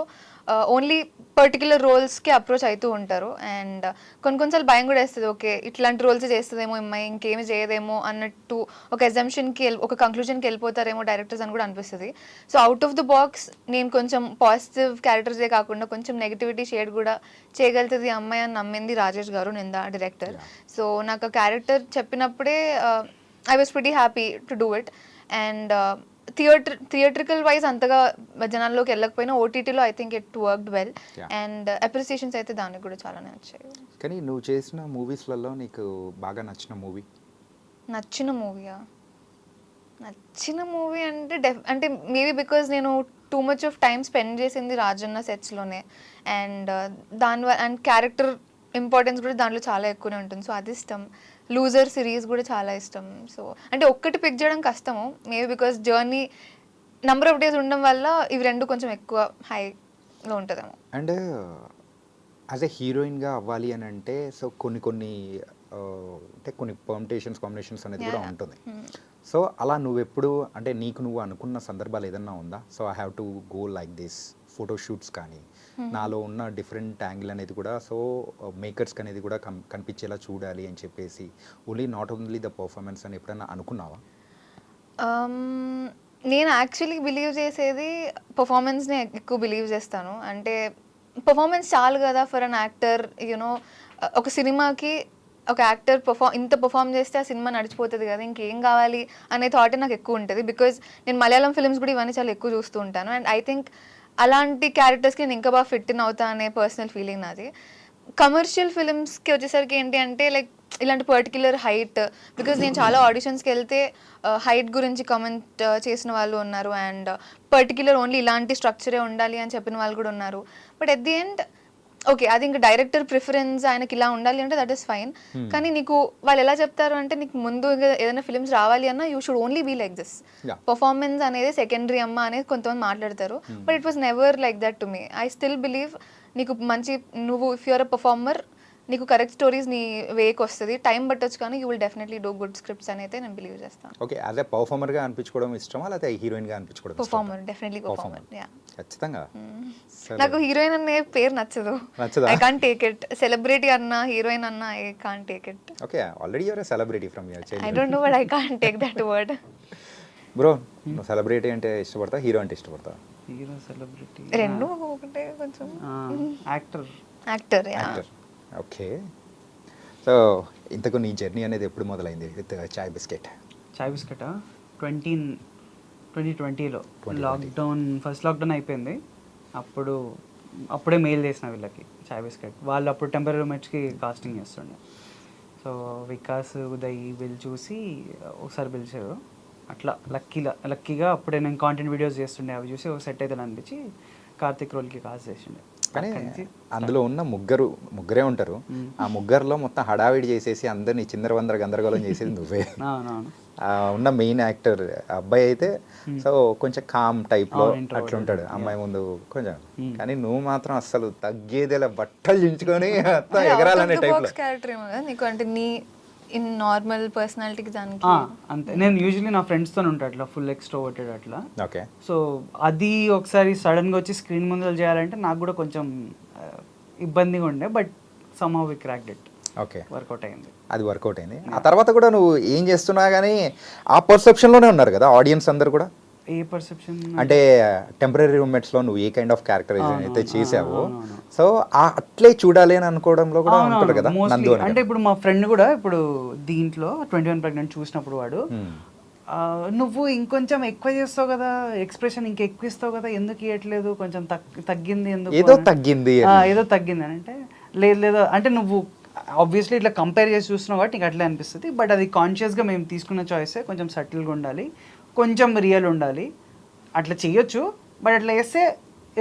ఓన్లీ పర్టికులర్ రోల్స్కి అప్రోచ్ అవుతూ ఉంటారు. అండ్ కొన్నిసార్లు భయం కూడా వేస్తుంది, ఓకే ఇట్లాంటి రోల్స్ చేస్తుందేమో అమ్మాయి, ఇంకేమి చేయదేమో అన్నట్టు ఒక ఎగ్జంప్షన్కి ఒక కంక్లూజన్కి వెళ్ళిపోతారేమో డైరెక్టర్స్ అని కూడా అనిపిస్తుంది. So out of the box నేను కొంచెం పాజిటివ్ క్యారెక్టర్సే కాకుండా కొంచెం నెగిటివిటీ షేడ్ కూడా చేయగలుగుతుంది అమ్మాయి అని నమ్మింది రాజేష్ గారు, నిందా డైరెక్టర్. సో నాకు ఆ క్యారెక్టర్ చెప్పినప్పుడే I was pretty happy to do it. And theatrical wise అంతగా జనాల్లోకి వెళ్ళకపోయినా ఓటీటీలో I think it worked well. And appreciations అయితే దానికి కూడా చాలానే వచ్చాయి. కానీ నువ్వు చేసిన మూవీస్లలో నీకు బాగా నచ్చిన మూవీ? నచ్చిన మూవీ అంటే మేబీ బికాజ్ నేను too much of time spend చేసింది రాజన్న సెట్స్లోనే. అండ్ అండ్ క్యారెక్టర్ ఇంపార్టెన్స్ కూడా దాంట్లో చాలా ఎక్కువనే ఉంటుంది. సో అది ఇష్టం. లూజర్ సిరీస్ కూడా చాలా ఇష్టం. సో అంటే ఒక్కటి పిక్ చేయడం కష్టము, maybe because journey number of days ఉండడం వల్ల ఇవి రెండు కొంచెం ఎక్కువ హైలో ఉంటుందేమో. అండ్ యాజ్ ఎ హీరోయిన్గా అవ్వాలి అని అంటే సో కొన్ని అంటే కొన్ని పర్మిటేషన్స్ కాంబినేషన్స్ అనేది కూడా ఉంటుంది. సో అలా నువ్వెప్పుడు అంటే నీకు నువ్వు అనుకున్న సందర్భాలు ఏదన్నా ఉందా? So I have to go like this photoshoots కానీ నాలో ఉన్న డిఫరెంట్ యాంగిల్ అనేది కూడా సో మేకర్స్కి అనేది కూడా కనిపించేలా చూడాలి అని చెప్పేసి నాట్ ఓన్లీ ద పర్ఫార్మెన్స్ అని ఎప్పుడైనా అనుకున్నావా? నేను యాక్చువల్లీ బిలీవ్ చేసేది పర్ఫార్మెన్స్ని ఎక్కువ బిలీవ్ చేస్తాను. అంటే పర్ఫార్మెన్స్ చాలు కదా ఫర్ అన్ యాక్టర్. యూనో ఒక సినిమాకి ఒక యాక్టర్ ఇంత పర్ఫామ్ చేస్తే ఆ సినిమా నడిచిపోతుంది కదా, ఇంకేం కావాలి అనే థాట్ నాకు ఎక్కువ ఉంటుంది. బికాజ్ నేను మలయాళం ఫిల్మ్స్ కూడా ఇవన్నీ చాలా ఎక్కువ చూస్తూ ఉంటాను. అండ్ ఐ థింక్ అలాంటి క్యారెక్టర్స్కి నేను ఇంకా బాగా ఫిట్ ఇన్ అవుతా అనే పర్సనల్ ఫీలింగ్ నాది. కమర్షియల్ ఫిల్మ్స్కి వచ్చేసరికి ఏంటి అంటే లైక్ ఇలాంటి పర్టిక్యులర్ హైట్, బికాజ్ నేను చాలా ఆడిషన్స్కి వెళ్తే హైట్ గురించి కామెంట్ చేసిన వాళ్ళు ఉన్నారు. అండ్ పర్టిక్యులర్ ఓన్లీ ఇలాంటి స్ట్రక్చరే ఉండాలి అని చెప్పిన వాళ్ళు కూడా ఉన్నారు. But at the end okay అది ఇంకా డైరెక్టర్ ప్రిఫరెన్స్, ఆయనకి ఇలా ఉండాలి అంటే దట్ ఈస్ ఫైన్. కానీ నీకు వాళ్ళు ఎలా చెప్తారు అంటే నీకు ముందు ఏదైనా ఫిల్మ్స్ రావాలి అన్నా you should only be like this, performance అనేది సెకండరీ అమ్మ అనేది కొంతమంది మాట్లాడతారు. But it was never like that to me. I still believe నీకు నువ్వు ఇఫ్ యూఆర్ అ పర్ఫార్మర్ నీకు కరెక్ట్ స్టోరీస్ నీ వేకి వస్తుంది. టైం పట్టొచ్చు కానీ you will definitely do good scripts అని అయితే నేను బిలీవ్ చేస్తాను. ఓకే, యాజ్ ఎ పర్ఫార్మర్గా అనిపించుకోవడం ఇష్టమా లేకపోతే హీరోయిన్గా అనిపించుకోవడం? Performer, definitely performer. ఖచ్చితంగా. నాకు హీరోయిన్ అనే పేరు నచ్చదు. I can't take it. Celebrity అన్నా హీరోయిన్ అన్నా I can't take it. Okay, already you're a celebrity from your childhood. I don't know but I can't take that word. Bro, నువ్వు celebrity అంటే ఇష్టపడతా, హీరో అంటే ఇష్టపడతా? హీరో, సెలబ్రిటీ రెండు ఒకటే. కొంచెం యాక్టర్. ఓకే, సో ఇంతకు నీ జర్నీ అనేది ఎప్పుడు మొదలైంది విత్ చాయ్ బిస్కెట్? 2020లో లాక్డౌన్, ఫస్ట్ లాక్డౌన్ అయిపోయింది. అప్పుడే మెయిల్ చేసిన వీళ్ళకి చాయ్ బిస్కెట్ వాళ్ళు. అప్పుడు టెంపరీ మ్యాచ్కి కాస్టింగ్ చేస్తుండే. సో వికాస్, ఉదయ్ వీళ్ళు చూసి ఒకసారి పిలిచారు. అట్లా లక్కీగా అప్పుడే నేను కాంటెంట్ వీడియోస్ చేస్తుండే, అవి చూసి ఒక సెట్ అయితే అనిపించి కార్తిక్ రోల్కి కాస్ట్ చేసిండే. కానీ అందులో ఉన్న ముగ్గురే ఉంటారు. ఆ ముగ్గురులో మొత్తం హడావిడి చేసేసి అందరినీ చిందరవందర గందరగోళం చేసేది నువ్వే. ఉన్న మెయిన్ యాక్టర్ అబ్బాయి అయితే సో కొంచెం కామ్ టైప్లో అట్లుంటాడు, అమ్మాయి ముందు కొంచెం. కానీ నువ్వు మాత్రం అస్సలు తగ్గేదేలా బట్టలు చించుకొని ఎగరాలనే టైప్లో క్యారెక్టర్ ఏమో కదా నీకు. అంటే ఇన్ నార్మల్ పర్సనాలిటీకి దానికి అంతే. నేను యూజువల్లీ నా ఫ్రెండ్స్తో ఉంటా అట్లా ఫుల్ ఎక్స్ట్రోవర్టెడ్ అట్లా. ఓకే. సో అది ఒకసారి సడన్గా వచ్చి స్క్రీన్ ముందర చేయాలంటే నాకు కూడా కొంచెం ఇబ్బందిగా ఉండే, but somehow we cracked it. Okay, work out అయింది. అది వర్కౌట్ అయింది. ఆ తర్వాత కూడా నువ్వు ఏం చేస్తున్నా కానీ ఆ పర్సెప్షన్లోనే ఉన్నారు కదా ఆడియన్స్ అందరు కూడా. ఏ పర్సెప్షన్ అంటే టెంపరీ రూమ్మేట్స్లో నువ్వు ఏ కైండ్ ఆఫ్ క్యారెక్టరైజేషన్ అయితే చేసావో, అవునవును. సో అట్లే చూడాలి అని అనుకోవడంలో కూడా ఉంటారు కదా మోస్ట్లీ. నందు అని. అంటే ఇప్పుడు మా ఫ్రెండ్ కూడా ఇప్పుడు దీంట్లో 21 ప్రెగ్నెంట్ చూసినప్పుడు వాడు నువ్వు ఇంకొంచెం ఎక్కువ చేస్తావు కదా, ఎక్స్ప్రెషన్ ఇంకా ఎక్కువ ఇస్తావు కదా, ఎందుకు ఇవ్వట్లేదు, కొంచెం తగ్గింది ఎందుకు, ఏదో తగ్గింది ఏదో తగ్గింది అని అంటే లేదు అంటే నువ్వు ఆబ్వియస్లీ ఇట్లా కంపేర్ చేసి చూస్తున్నావు కాబట్టి నీకు అట్లే అనిపిస్తుంది, బట్ అది కాన్షియస్గా మేము తీసుకున్న చాయిసే, కొంచెం సటిల్గా ఉండాలి, కొంచెం రియల్ ఉండాలి, అట్లా చేయొచ్చు, బట్ అట్లా చేస్తే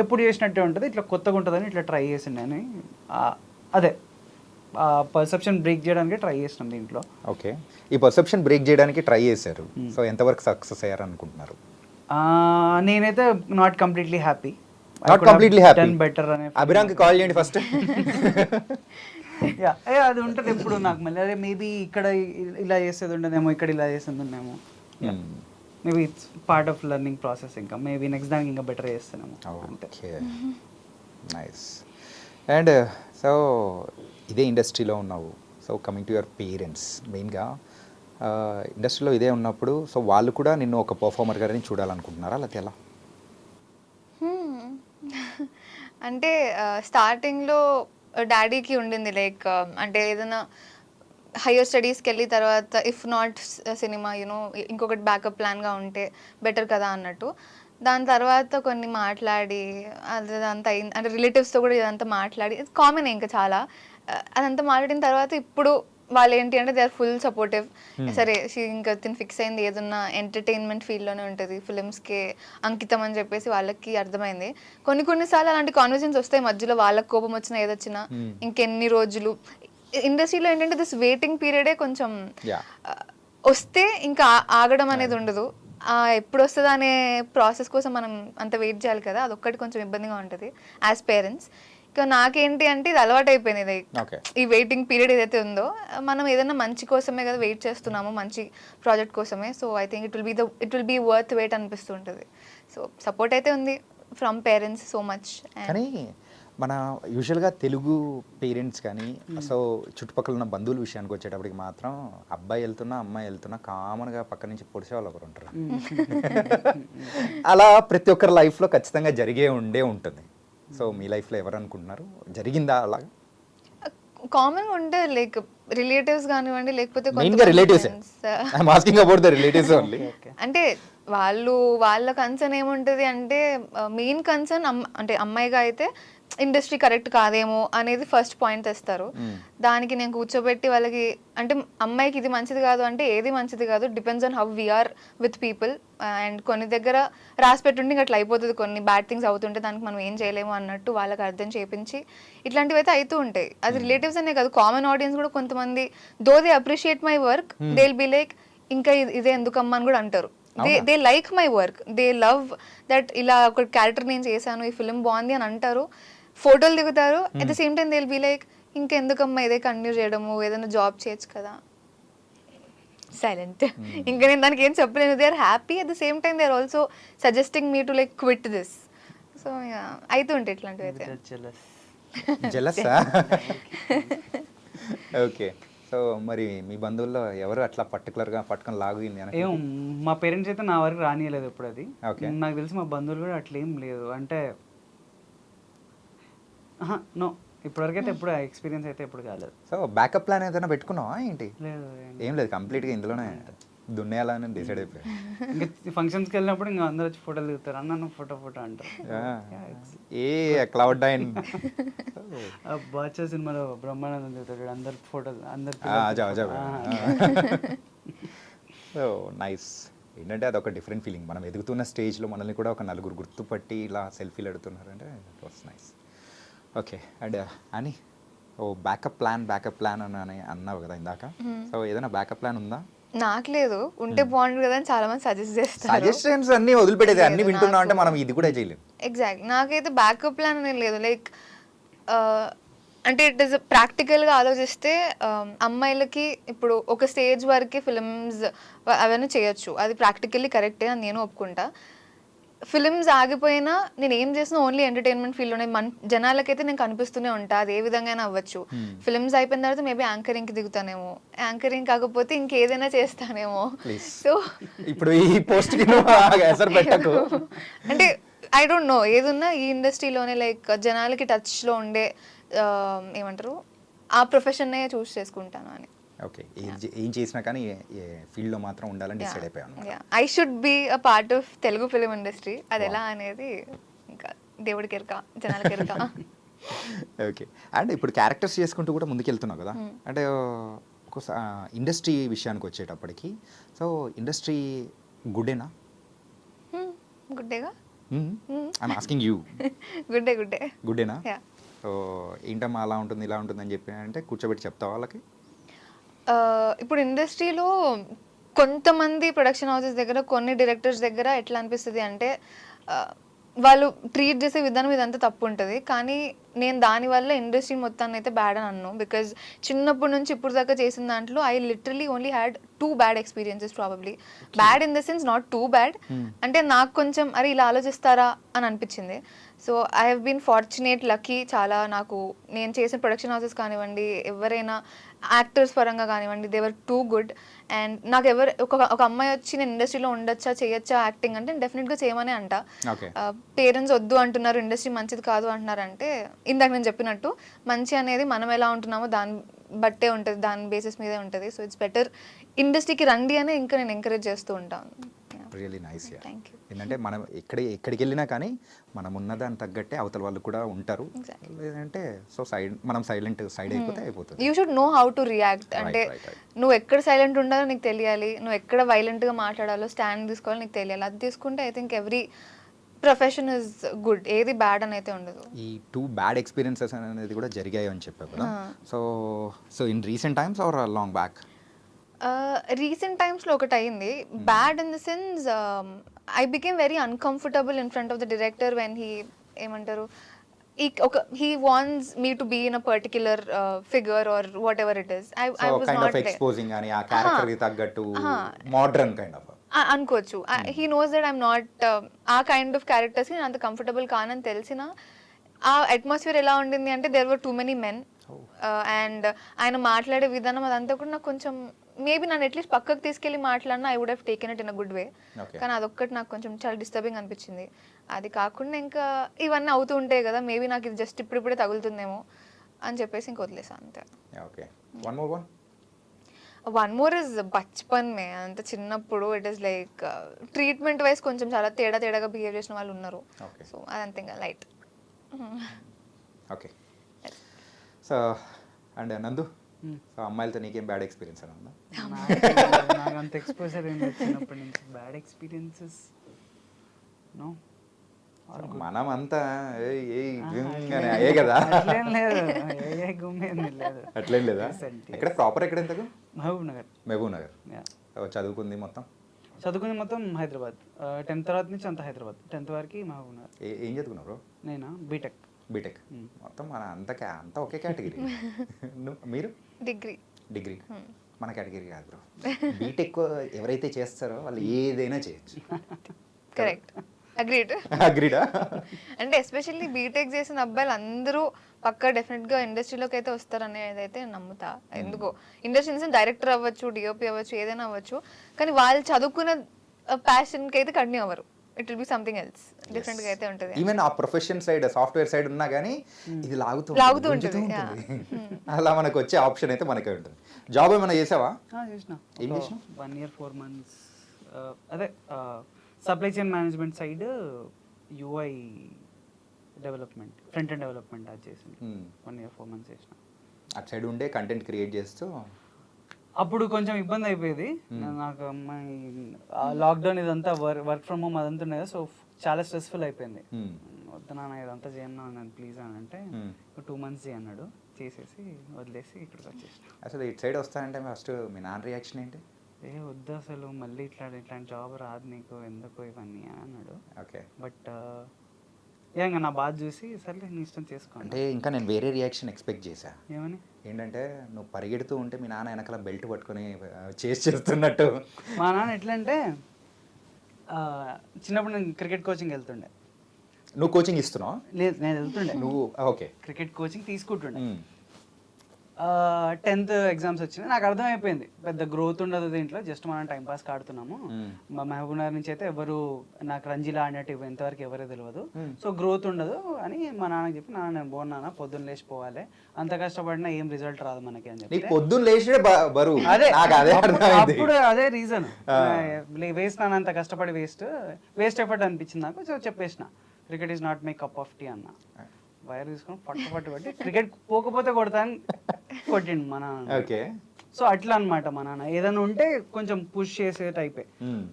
ఎప్పుడు చేసినట్టే ఉంటుంది, ఇట్లా కొత్తగా ఉంటుందని ఇట్లా ట్రై చేసిండే అని అదే పర్సెప్షన్ బ్రేక్ చేయడానికి ట్రై చేసినాం దీంట్లో. ఓకే, ఈ పర్సెప్షన్ బ్రేక్ చేయడానికి ట్రై చేశారు. సో ఎంతవరకు సక్సెస్ అయ్యారు అనుకుంటున్నారు? నేనైతే not completely happy. Not completely happy. Better అనే అభిరామ్కి కాల్ చేయండి ఫస్ట్. అది ఉంటుంది ఎప్పుడు నాకు మళ్ళీ, అదే మేబీ ఇక్కడ ఇలా చేసేది ఉండదేమో, ఇక్కడ ఇలా చేసేది ఉండేమో, maybe it's part of learning process. ఇంకా మేబీ నెక్స్ట్ దానికి ఇంకా బెటర్ చేస్తానేమో. Okay, nice. అండ్ సో ఇదే ఇండస్ట్రీలో ఉన్నావు. So coming to your parents, మెయిన్గా ఇండస్ట్రీలో ఇదే ఉన్నప్పుడు సో వాళ్ళు కూడా నిన్ను ఒక పర్ఫార్మర్ గారిని చూడాలనుకుంటున్నారా, లేకపోతే ఎలా? అంటే స్టార్టింగ్లో డాడీకి ఉండింది లైక్ అంటే ఏదైనా హయ్యర్ స్టడీస్కి వెళ్ళి తర్వాత ఇఫ్ నాట్ సినిమా యూనో ఇంకొకటి బ్యాకప్ ప్లాన్గా ఉంటే బెటర్ కదా అన్నట్టు. దాని తర్వాత కొన్ని మాట్లాడి అదంతా అయింది, అంటే రిలేటివ్స్తో కూడా ఇదంతా మాట్లాడి, ఇది కామన్ ఇంకా చాలా, అదంతా మాట్లాడిన తర్వాత ఇప్పుడు వాళ్ళు ఏంటి అంటే దే ఆర్ ఫుల్ సపోర్టివ్. సరే ఇంకా తిని ఫిక్స్ అయింది, ఏదన్నా ఎంటర్టైన్మెంట్ ఫీల్డ్లోనే ఉంటుంది, ఫిలిమ్స్కి అంకితం అని చెప్పేసి వాళ్ళకి అర్థమైంది. కొన్నిసార్లు అలాంటి కాన్వర్జన్స్ వస్తాయి మధ్యలో, వాళ్ళకి కోపం వచ్చినా ఏదొచ్చినా ఇంకెన్ని రోజులు. ఇండస్ట్రీలో ఏంటంటే దిస్ వెయిటింగ్ పీరియడే కొంచెం వస్తే ఇంకా ఆగడం అనేది ఉండదు. ఎప్పుడు వస్తుందా అనే ప్రాసెస్ కోసం మనం అంత వెయిట్ చేయాలి కదా, అదొక్కటి కొంచెం ఇబ్బందిగా ఉంటుంది యాజ్ పేరెంట్స్. ఇక నాకేంటి అంటే ఇది అలవాటు అయిపోయింది, లైక్ ఈ వెయిటింగ్ పీరియడ్ ఏదైతే ఉందో, మనం ఏదైనా మంచి కోసమే కదా వెయిట్ చేస్తున్నాము, మంచి ప్రాజెక్ట్ కోసమే. So I think it will be worth wait అనిపిస్తుంటుంది. సో సపోర్ట్ అయితే ఉంది ఫ్రమ్ పేరెంట్స్ సో మచ్. కానీ మన యూజువల్గా తెలుగు పేరెంట్స్ కానీ సో చుట్టుపక్కల ఉన్న బంధువుల విషయానికి వచ్చేటప్పటికి మాత్రం అబ్బాయి వెళ్తున్నా అమ్మాయి వెళ్తున్నా కామన్గా పక్క నుంచి పొడిచే వాళ్ళు ఒకరు ఉంటారు. అలా ప్రతి ఒక్కరి లైఫ్లో ఖచ్చితంగా జరిగే ఉంటుంది. సో మీ లైఫ్లో ఎవరు అనుకుంటున్నారు, జరిగిందా అలా? కామన్గా ఉంటే లైక్ రిలేటివ్స్ కానివ్వండి, లేకపోతే అంటే వాళ్ళ కన్సర్న్ ఏముంటుంది అంటే మెయిన్ కన్సర్న్ అంటే అమ్మాయిగా అయితే ఇండస్ట్రీ కరెక్ట్ కాదేమో అనేది ఫస్ట్ పాయింట్ తెస్తారు. దానికి నేను కూర్చోబెట్టి వాళ్ళకి అంటే అమ్మాయికి ఇది మంచిది కాదు అంటే ఏది మంచిది కాదు, depends on how we are with people. And కొన్ని దగ్గర రాసి పెట్టుంటే ఇంకా అట్లా అయిపోతుంది, కొన్ని బ్యాడ్ థింగ్స్ అవుతుంటే దానికి మనం ఏం చేయలేము అన్నట్టు వాళ్ళకి అర్థం చేయించి ఇట్లాంటివి అయితే అవుతూ ఉంటాయి. అది రిలేటివ్స్ అనే కాదు, కామన్ ఆడియన్స్ కూడా కొంతమంది though they appreciate my work, they will be like ఇంకా ఇదే ఎందుకమ్మా అని కూడా అంటారు. They like my work, they love that ఇలా ఒక క్యారెక్టర్ నేను చేశాను, ఈ ఫిలిం బాగుంది అని అంటారు, ఫోటోలు దిగుతారు. At the same time they will be like ఇంకెందుకమ్మా ఇదే కంటిన్యూ చేయడము, ఏదైనా జాబ్ చేయొచ్చు కదా. సైలెంట్. ఇంకా నేను దానికి ఏం చెప్పలేను. They are happy, at the same time they are also suggesting me to like quit this. So అయితే ఉంటాయి ఇట్లాంటివి అయితే. జెలసా? ఓకే. సో మరి మీ బంధువుల్లో ఎవరు అట్లా పర్టికులర్గా పట్టుకొని లాగింది? ఏం మా పేరెంట్స్ అయితే నా వరకు రానియలేదు ఎప్పుడు అది. ఓకే. నాకు తెలిసి మా బంధువులు కూడా అట్లా ఏం లేదు, అంటే నో ఇప్పటివరకు అయితే ఎప్పుడు ఎక్స్పీరియన్స్ అయితే ఎప్పుడు కాలేదు. సో బ్యాకప్ ప్లాన్ ఏదైనా పెట్టుకున్నావా ఏంటి? లేదు, ఏం లేదు, కంప్లీట్గా ఇందులోనే దున్నేయాలని డిసైడ్ అయిపోయాయి. ఇంకా ఫంక్షన్స్కి వెళ్ళినప్పుడు ఇంకా అందరూ వచ్చి ఫోటోలు దిగుతారు, అన్న ఫోటో అంటారు. ఏ క్లౌడ్ నైన్ బాచా సినిమాలో బ్రహ్మానందం దిగుతాడు, అందరు ఫోటోలు అందరు. So nice. ఏంటంటే అదొక డిఫరెంట్ ఫీలింగ్, మనం ఎదుగుతున్న స్టేజ్లో మనల్ని కూడా ఒక నలుగురు గుర్తుపట్టి ఇలా సెల్ఫీలు అడుగుతున్నారంటే it was nice. Okay. And అని బ్యాకప్ ప్లాన్ అని అన్నావు కదా ఇందాక, సో ఏదైనా బ్యాకప్ ప్లాన్ ఉందా? నాకు లేదు, ఉంటే బాగుంటుంది కదా అని చాలా మంది సజెస్ట్ చేస్తారు. సజెషన్స్ అన్ని వదిలిపెట్టేది, అన్ని వింటున్నాం అంటే మనం ఇది కూడా చేయలేము. ఎగ్జాక్ట్. నాకైతే బ్యాకప్ ప్లాన్ అనేది లేదు. లైక్ అంటే ఇట్ ఇస్ ప్రాక్టికల్గా ఆలోచిస్తే అమ్మాయిలకి ఇప్పుడు ఒక స్టేజ్ వరకు ఫిలిమ్స్ అవన్నీ చేయొచ్చు, అది ప్రాక్టికల్లీ కరెక్టే అని నేను ఒప్పుకుంటా. ఫిలిమ్స్ ఆగిపోయినా నేను ఏం చేసినా ఓన్లీ ఎంటర్టైన్మెంట్ ఫీల్డ్లోనే జనాలకైతే నేను కనిపిస్తూనే ఉంటా, అది ఏ విధంగా అయినా అవ్వచ్చు. ఫిలిమ్స్ అయిపోయిన తర్వాత మేబీ యాంకరింగ్కి దిగుతానేమో, యాంకరింగ్ కాకపోతే ఇంకేదైనా చేస్తానేమో. సో ఇప్పుడు ఈ పోస్ట్ పెట్టకు. అంటే ఐ డోంట్ నో, ఏదున్నా ఈ ఇండస్ట్రీలోనే లైక్ జనాలకి టచ్లో ఉండే ఏమంటారు ఆ ప్రొఫెషన్నే చూస్ చేసుకుంటాను అని. ఓకే, ఏం చేసినా కానీ ఫీల్డ్లో మాత్రం ఉండాలని డిసైడ్ అయిపోయాను. I should be a part of Telugu film industry. అది ఎలా అనేది ఇంకా దేవుడికి ఎరక, జనాలకి ఎరక. ఓకే, అండ్ ఇప్పుడు క్యారెక్టర్స్ చేసుకుంటూ కూడా ముందుకెళ్తున్నావు కదా, అంటే ఇండస్ట్రీ విషయానికి వచ్చేటప్పటికి, సో ఇండస్ట్రీ గుడ్డేనా? గుడ్డేగా. I'm asking you. గుడ్డే గుడ్డేనా? సో ఏంటమ్మా అలా ఉంటుంది ఇలా ఉంటుంది అని చెప్పి అంటే కూర్చోబెట్టి చెప్తావా వాళ్ళకి? ఇప్పుడు ఇండస్ట్రీలో కొంతమంది ప్రొడక్షన్ హౌసెస్ దగ్గర, కొన్ని డైరెక్టర్స్ దగ్గర ఎట్లా అనిపిస్తుంది అంటే వాళ్ళు ట్రీట్ చేసే విధానం ఇదంతా తప్పు ఉంటుంది. కానీ నేను దానివల్ల ఇండస్ట్రీ మొత్తాన్ని అయితే బ్యాడ్ అని అన్నాను. బికాజ్ చిన్నప్పటి నుంచి ఇప్పుడు దాకా చేసిన దాంట్లో I literally only had 2 bad experiences. Probably bad in the sense not too bad, అంటే నాకు కొంచెం అరే ఇలా ఆలోచిస్తారా అని అనిపించింది. So I have been fortunate, lucky చాలా. నాకు నేను చేసిన ప్రొడక్షన్ హౌసెస్ కానివ్వండి, ఎవరైనా యాక్టర్స్ పరంగా కానివ్వండి, they were too good. And నాకు ఎవరు ఒక అమ్మాయి వచ్చి నేను ఇండస్ట్రీలో ఉండొచ్చా, చేయొచ్చా యాక్టింగ్ అంటే డెఫినెట్గా చేయమనే అంట. పేరెంట్స్ వద్దు అంటున్నారు, ఇండస్ట్రీ మంచిది కాదు అంటున్నారు అంటే, ఇందాక నేను చెప్పినట్టు మంచి అనేది మనం ఎలా ఉంటున్నామో దాన్ని బట్టే ఉంటుంది, దాని బేసిస్ మీదే ఉంటుంది. సో ఇట్స్ బెటర్ ఇండస్ట్రీకి రండి అని ఇంకా నేను ఎంకరేజ్ చేస్తూ ఉంటాను. Really nice. ఏంటంటే మనం ఎక్కడికి వెళ్ళినా కానీ మనం ఉన్నదాన్ని తగ్గట్టే అవతల వాళ్ళు కూడా ఉంటారు. లేదంటే సో మనం సైలెంట్ అయిపోతే అయిపోతుంది. You should know how to react. అంటే నువ్వు ఎక్కడ సైలెంట్ ఉండాలో నీకు తెలియాలి, నువ్వు ఎక్కడ వైలెంట్గా మాట్లాడాలో స్టాండ్ తీసుకోవాలో నీకు తెలియాలి. అది తీసుకుంటే I think every profession is good, ఏది బ్యాడ్ అని అయితే ఉండదు. ఈ 2 బ్యాడ్ ఎక్స్పీరియన్సెస్ అనేది కూడా జరిగాయి అని చెప్పావు కదా, so in recent times or long back? Recent టైమ్స్లో ఒకటి అయింది. Bad in the sense I became very uncomfortable in front of the director when he ఏమంటారు he wants me to be in a particular figure or whatever it is. I was kind not of exposing ani ఆ character కి తగ్గట్టు modern kind of అనుకోవచ్చు. He knows that I'm not ఆ kind of క్యారెక్టర్స్కి నేను అంత comfortable కానని తెలిసిన ఆ atmosphere ఎలా ఉండింది అంటే there were too many men and ఆయన మాట్లాడే విధానం అదంతా కూడా నాకు కొంచెం మేబీ నన్ను అట్లీస్ట్ పక్కకు తీసుకెళ్ళి మాట్లాడినా I would have taken it in a good way. కానీ అదొక్కటి నాకు కొంచెం చాలా డిస్టర్బింగ్ అనిపించింది. అది కాకుండా ఇంకా ఇవన్నీ అవుతూ ఉంటాయి కదా, మేబీ నాకు ఇది జస్ట్ ఇప్పుడిప్పుడే తగులుతుందేమో అని చెప్పేసి ఇంక వదిలేసాను అంతే. ఓకే, వన్ మోర్ ఇస్ బచ్పన్ మే. అంత చిన్నప్పుడు it is like treatment wise కొంచెం చాలా తేడాగా బిహేవ్ చేసిన వాళ్ళు ఉన్నారు. సో అదంతే ఇంకా లైట్. ఓకే, సో అండ్ నందు, సో అమ్మాయిలతో నీకేం బ్యాడ్ ఎక్స్పీరియన్స్ అని ఉందా? నాకు అంత ఎక్స్పోజర్ ఏం లేదు చిన్నప్పటి నుంచి. Bad experiences no. మనమంతా అయ్యే కదా, అట్లేం లేదు. అట్లేం లేదా? ఎక్కడ ప్రాపర్ ఎక్కడ? ఎంతకు? మహబూబ్ నగర్. చదువుకుంది మొత్తం హైదరాబాద్. 10th తర్వాత నుంచి అంతా హైదరాబాద్. 10th వరకు మహబూబ్ నగర్. ఏం చదువుకున్నావు బ్రో? నేనా బీటెక్. మొత్తం మన అంతా ఒకే కేటగిరీ. మీరు? డిగ్రీ. మన కేటగిరీ కాదు బ్రో. బీటెక్ ఎవరైతే చేస్తారో వాళ్ళు ఏదైనా చేయొచ్చు. కరెక్ట్, అగ్రీడా? అంటే ఎస్పెషల్లీ బీటెక్ చేసిన అబ్బాయిలు అందరూ పక్కా డెఫినెట్గా ఇండస్ట్రీలోకి అయితే వస్తారనేది అయితే నమ్ముతా. ఎందుకో ఇండస్ట్రీ నుంచి డైరెక్టర్ అవ్వచ్చు, డిఓపి అవ్వచ్చు, ఏదైనా అవ్వచ్చు, కానీ వాళ్ళు చదువుకున్న ప్యాషన్కి అయితే కంటిన్యూ అవ్వరు. It will be something else, different గా అయితే ఉంటుంది. ఈవెన్ ఆ ప్రొఫెషన్ సైడ్, సాఫ్ట్వేర్ సైడ్ ఉన్నా కానీ ఇది లాగుతూ ఉంటుంది. అలా మనకు వచ్చే ఆప్షన్ అయితే మనకే ఉంటుంది. జాబ్ ఏమైనా చేసావా? చేసిన. ఏం చేసినా? 1 year 4 months అదే supply chain management side UI development, front end development అది చేసింది. 1 year 4 months చేసిన. అటు సైడ్ ఉండే కంటెంట్ క్రియేట్ చేస్తూ అప్పుడు కొంచెం ఇబ్బంది అయిపోయేది నాకు. లాక్డౌన్ ఇదంతా వర్క్ ఫ్రమ్ హోమ్ అదంతా ఉండేది. సో చాలా స్ట్రెస్ఫుల్ అయిపోయింది. వద్దు నాన్న ఇదంతా చేయను నేను ప్లీజ్ అని అంటే 2 months అన్నాడు. చేసేసి వదిలేసి ఇక్కడికి వచ్చేసిన. అసలు ఇటు సైడ్ వస్తానంటే ఫస్ట్ మీ నాన్న రియాక్షన్ ఏంటి? వద్దు అసలు మళ్ళీ ఇట్లాంటి జాబ్ రాదు నీకు, ఎందుకు ఇవన్నీ అని అన్నాడు. ఓకే, బట్ ఇంకా నా బాధ చూసి సర్లే నీ ఇష్టం చేసుకోండి అంటే ఇంకా నేను వేరే రియాక్షన్ ఎక్స్పెక్ట్ చేశా. ఏమని. ఏంటంటే నువ్వు పరిగెడుతూ ఉంటే మీ నాన్న వెనకాల బెల్ట్ పట్టుకొని చేస్తున్నట్టు. మా నాన్న ఎట్లా అంటే చిన్నప్పుడు నేను క్రికెట్ కోచింగ్ వెళ్తుండే. నువ్వు కోచింగ్ ఇస్తున్నావు? లేదు, నేను వెళ్తుండే. నువ్వు ఓకే. క్రికెట్ కోచింగ్ తీసుకుంటుండే. 10th ఎగ్జామ్స్ వచ్చినాయి, నాకు అర్థమైపోయింది పెద్ద గ్రోత్ ఉండదు దీంట్లో, జస్ట్ మనం టైం పాస్ ఆడుతున్నాము. మా మహబూబ్నగర్ నుంచి అయితే ఎవరు నాకు రంజీలా ఆడినట్టు ఎంతవరకు ఎవరే తెలియదు, సో గ్రోత్ ఉండదు అని మా నాన్నకి చెప్పి, నాన్న నేను పోన్నానా, పొద్దున్న లేచిపోవాలి, అంత కష్టపడినా ఏం రిజల్ట్ రాదు మనకి అని చెప్పి. పొద్దున్న లేచి బరువు అదే అదే అప్పుడు అదే రీజన్, వేస్ట్ నాన్న అంత కష్టపడి వేస్ట్ ఎఫర్ట్ అనిపించింది నాకు. సో చెప్పేసిన cricket is not my cup of tea అన్న. వైర్ తీసుకొని పట్టు పెట్టి క్రికెట్ పోకపోతే కొడతాను కొట్టిండు మా నాన్న. ఓకే. సో అట్లా అనమాట మా నాన్న, ఏదైనా ఉంటే కొంచెం పుష్ చేసే టైపే.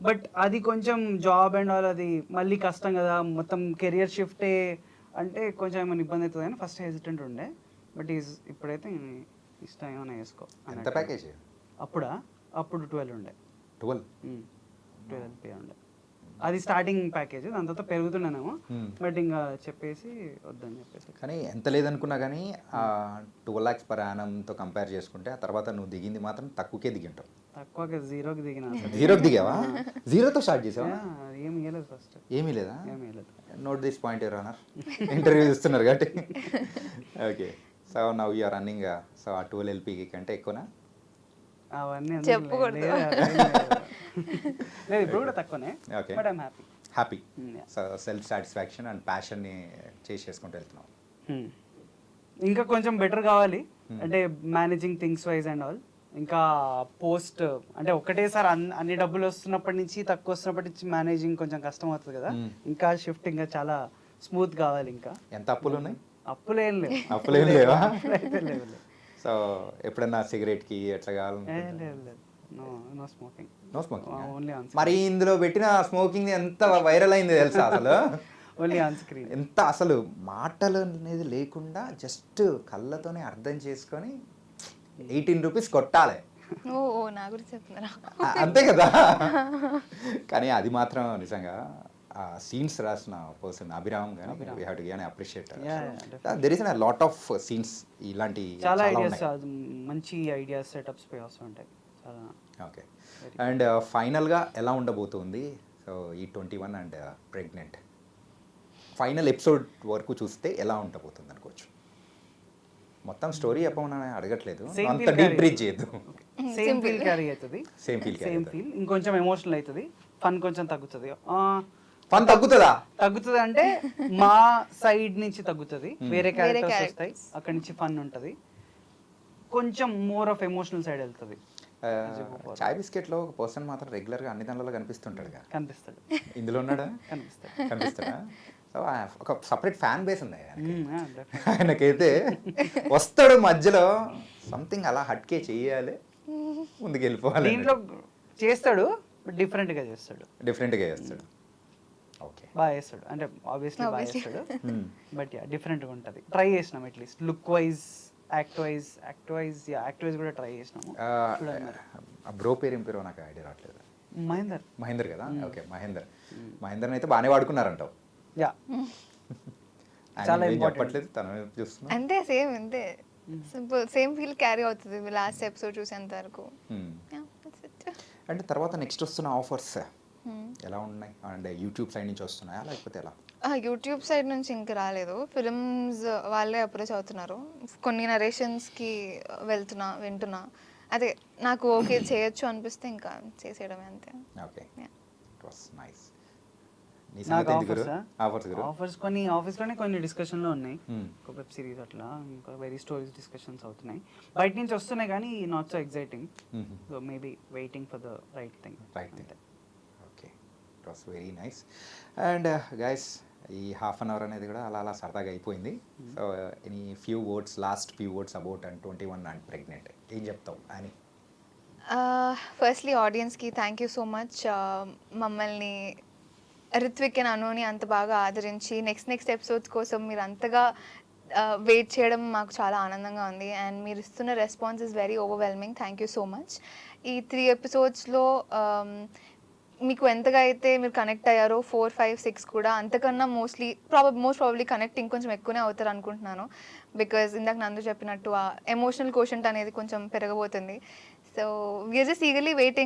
బట్ అది కొంచెం జాబ్ అండ్ ఆల్ అది మళ్ళీ కష్టం కదా, మొత్తం కెరియర్ షిఫ్టే అంటే కొంచెం ఏమైనా ఇబ్బంది అవుతుంది అని ఫస్ట్ హెసిటెంట్ ఉండే. బట్ ఇప్పుడైతే ఇష్టం ఏమైనా చేసుకో. ఎంత ప్యాకేజ్ అప్పుడు 12 ఉండే. 12 ఉండే. అది స్టార్టింగ్ ప్యాకేజ్, దాని తర్వాత పెరుగుతున్నానేమో. బట్ ఇంకా చెప్పేసి వద్దని చెప్పేసి. కానీ ఎంత లేదనుకున్నా కానీ 12 lakhs per annumతో కంపేర్ చేసుకుంటే ఆ తర్వాత నువ్వు దిగింది మాత్రం తక్కువకే దిగి ఉంటావు. తక్కువగా జీరోకి దిగిన. జీరోకి దిగావా? జీరోతో స్టార్ట్ చేసావా? ఏమి ఇవ్వలేదు ఫస్ట్. ఏమీ లేదా? ఏమీ లేదు. Note this point your honour, interview ఇస్తున్నారు కాబట్టి. Okay. So now you are running. So ah 12 LP కంటే ఎక్కువనా? అవన్నీ చెప్పకూడదు. లేదు, ఇప్పుడు కూడా తక్కువనే. Okay. But I'm happy. So self satisfaction and ప్యాషన్ని చేసుకుంటూ వెళ్తున్నావు. ఇంకా కొంచెం బెటర్ కావాలి అంటే managing things wise and all. ఇంకా పోస్ట్ అంటే ఒకటేసారి అన్ని డబ్బులు వస్తున్నప్పటి నుంచి తక్కువ వస్తున్నప్పటి నుంచి మేనేజింగ్ కొంచెం కష్టం అవుతుంది కదా. ఇంకా షిఫ్ట్ ఇంకా చాలా స్మూత్ కావాలి. ఇంకా ఎంత అప్పులు ఉన్నాయి? అప్పులేం లేవు. అప్పులేం లేవా? లేవు. సో ఎప్పుడన్నా సిగరెట్కి ఎట్లా కావాలి? No smoking. No smoking. Only on. మరి ఇందులో పెట్టిన స్మోకింగ్ ఎంత వైరల్ అయింది తెలుసా అసలు? Only on screen. ఎంత అసలు మాటలు అనేది లేకుండా జస్ట్ కళ్ళతోనే అర్థం చేసుకొని 18 rupees కొట్టాలి. ఓ నా గురించి చెప్తున్నారా? అంతే కదా. కానీ అది మాత్రం నిజంగా సీన్స్ రాసిన పర్సన్ అభిరామ్ కానీ we have to give appreciate. There is a lot of scenes ఇలాంటి చాలా ఐడియాస్, మంచి ఐడియాస్ సెటప్స్ పై వస్తూ ఉంటాయి చాలా. ఓకే. అండ్ ఫైనల్గా ఎలా ఉండబోతుంది సో ఈ 21 అండ్ ప్రెగ్నెంట్ ఫైనల్ ఎపిసోడ్ వరకు చూస్తే ఎలా ఉండబోతుంది అనుకోవచ్చు? మొత్తం స్టోరీ చెప్పమని అడగట్లేదు, అంత డీప్ బ్రీచ్ చేయొద్దు. సేమ్ ఫీల్ క్యారీ అవుతుంది. సేమ్ ఫీల్ ఇంకొంచెం ఎమోషనల్ అవుతుంది, ఫన్ కొంచెం తగ్గుతుంది. ఫన్ తగ్గుతుందా? తగ్గుతుంది అంటే మా సైడ్ నుంచి తగ్గుతుంది, వేరే క్యారెక్టర్స్ వస్తాయి, అక్కడి నుంచి ఫన్ ఉంటుంది, కొంచెం మోర్ ఆఫ్ ఎమోషనల్ సైడ్ వెళ్తుంది. చాయ్ బిస్కెట్ లో ఒక పర్సన్ మాత్రం రెగ్యులర్ గా అన్ని దానిలో కనిపిస్తుంటాడు. కనిపిస్తాడు. ఇందులో ఉన్నాడా? కనిపిస్తాడా? సో ఒక సపరేట్ ఫ్యాన్ బేస్ ఉంది ఆయనకైతే. వస్తాడు మధ్యలో సంథింగ్ అలా హట్కే చెయ్యాలి, ముందుకు వెళ్ళిపోవాలి. దీంట్లో చేస్తాడు, డిఫరెంట్ గా చేస్తాడు. ఓకే. బాగా చేస్తాడు అంటే ఆబ్వియస్లీ బాగా చేస్తాడు, బట్ యా డిఫరెంట్ గా ఉంటుంది. ట్రై చేసినాం at least look wise, act wise కూడా ట్రై చేసినాము. బ్రో పేరు ఏం పేరు నాకు ఐడియా రావట్లేదు. మహేందర్ కదా. ఓకే. మహేందర్ అయితే బాగానే వాడుకున్నారంటావు. యా చాలా చెప్పట్లేదు, తను చూస్తున్నా అంతే. అంతే సింపుల్ సేమ్ ఫీల్ క్యారీ అవుతుంది లాస్ట్ ఎపిసోడ్ చూసేంత వరకు. అంటే తర్వాత నెక్స్ట్ వస్తున్న ఆఫర్స్ ఎలా ఉన్నాయి? అండ్ యూట్యూబ్ సైడ్ నుంచి వస్తున్నాయా లేకపోతే ఎలా? యూట్యూబ్ సైడ్ నుంచి ఇంకా రాలేదు. ఫిల్మ్స్ వాళ్ళే అప్రోచ్ అవుతున్నారు. కొన్ని నరేషన్స్కి వింటున్నా. అదే నాకు ఓకే చేయొచ్చు అనిపిస్తే ఇంకా చేసేయడమే అంతే. Okay. It was nice. Offers కొన్ని ఆఫీస్లోనే కొన్ని డిస్కషన్లో ఉన్నాయి. ఒక వెబ్ సిరీస్ అట్లా ఇంకా వెరీ స్టోరీస్ డిస్కషన్స్ అవుతున్నాయి. బయట నుంచి వస్తున్నాయి కానీ not so exciting. So maybe waiting for the right thing. Okay. It was very nice. And guys ఈ హాఫ్ అన్ అవర్ అనేది కూడా అలా సరదాగా అయిపోయింది. So any last few words about and 21 and pregnant ఏం చెప్తావు అని? ఫస్ట్లీ ఆడియన్స్కి థ్యాంక్ యూ సో మచ్. మమ్మల్ని రిత్విక్ అండ్ అనుని అంత బాగా ఆదరించి నెక్స్ట్ ఎపిసోడ్స్ కోసం మీరు అంతగా వెయిట్ చేయడం మాకు చాలా ఆనందంగా ఉంది. అండ్ మీరు ఇస్తున్న response is very overwhelming. Thank you so much. ఈ 3 episodes మీకు ఎంతగా అయితే మీరు కనెక్ట్ అయ్యారో 4, 5, 6 కూడా అంతకన్నా మోస్ట్ ప్రాబబ్లీ కనెక్ట్ ఇంకొంచెం ఎక్కువనే అవుతారు అనుకుంటున్నాను. బికాజ్ ఇందాక నందు చెప్పినట్టు ఆ ఎమోషనల్ కోషంట్ అనేది కొంచెం పెరగబోతుంది. So we're just eagerly waiting.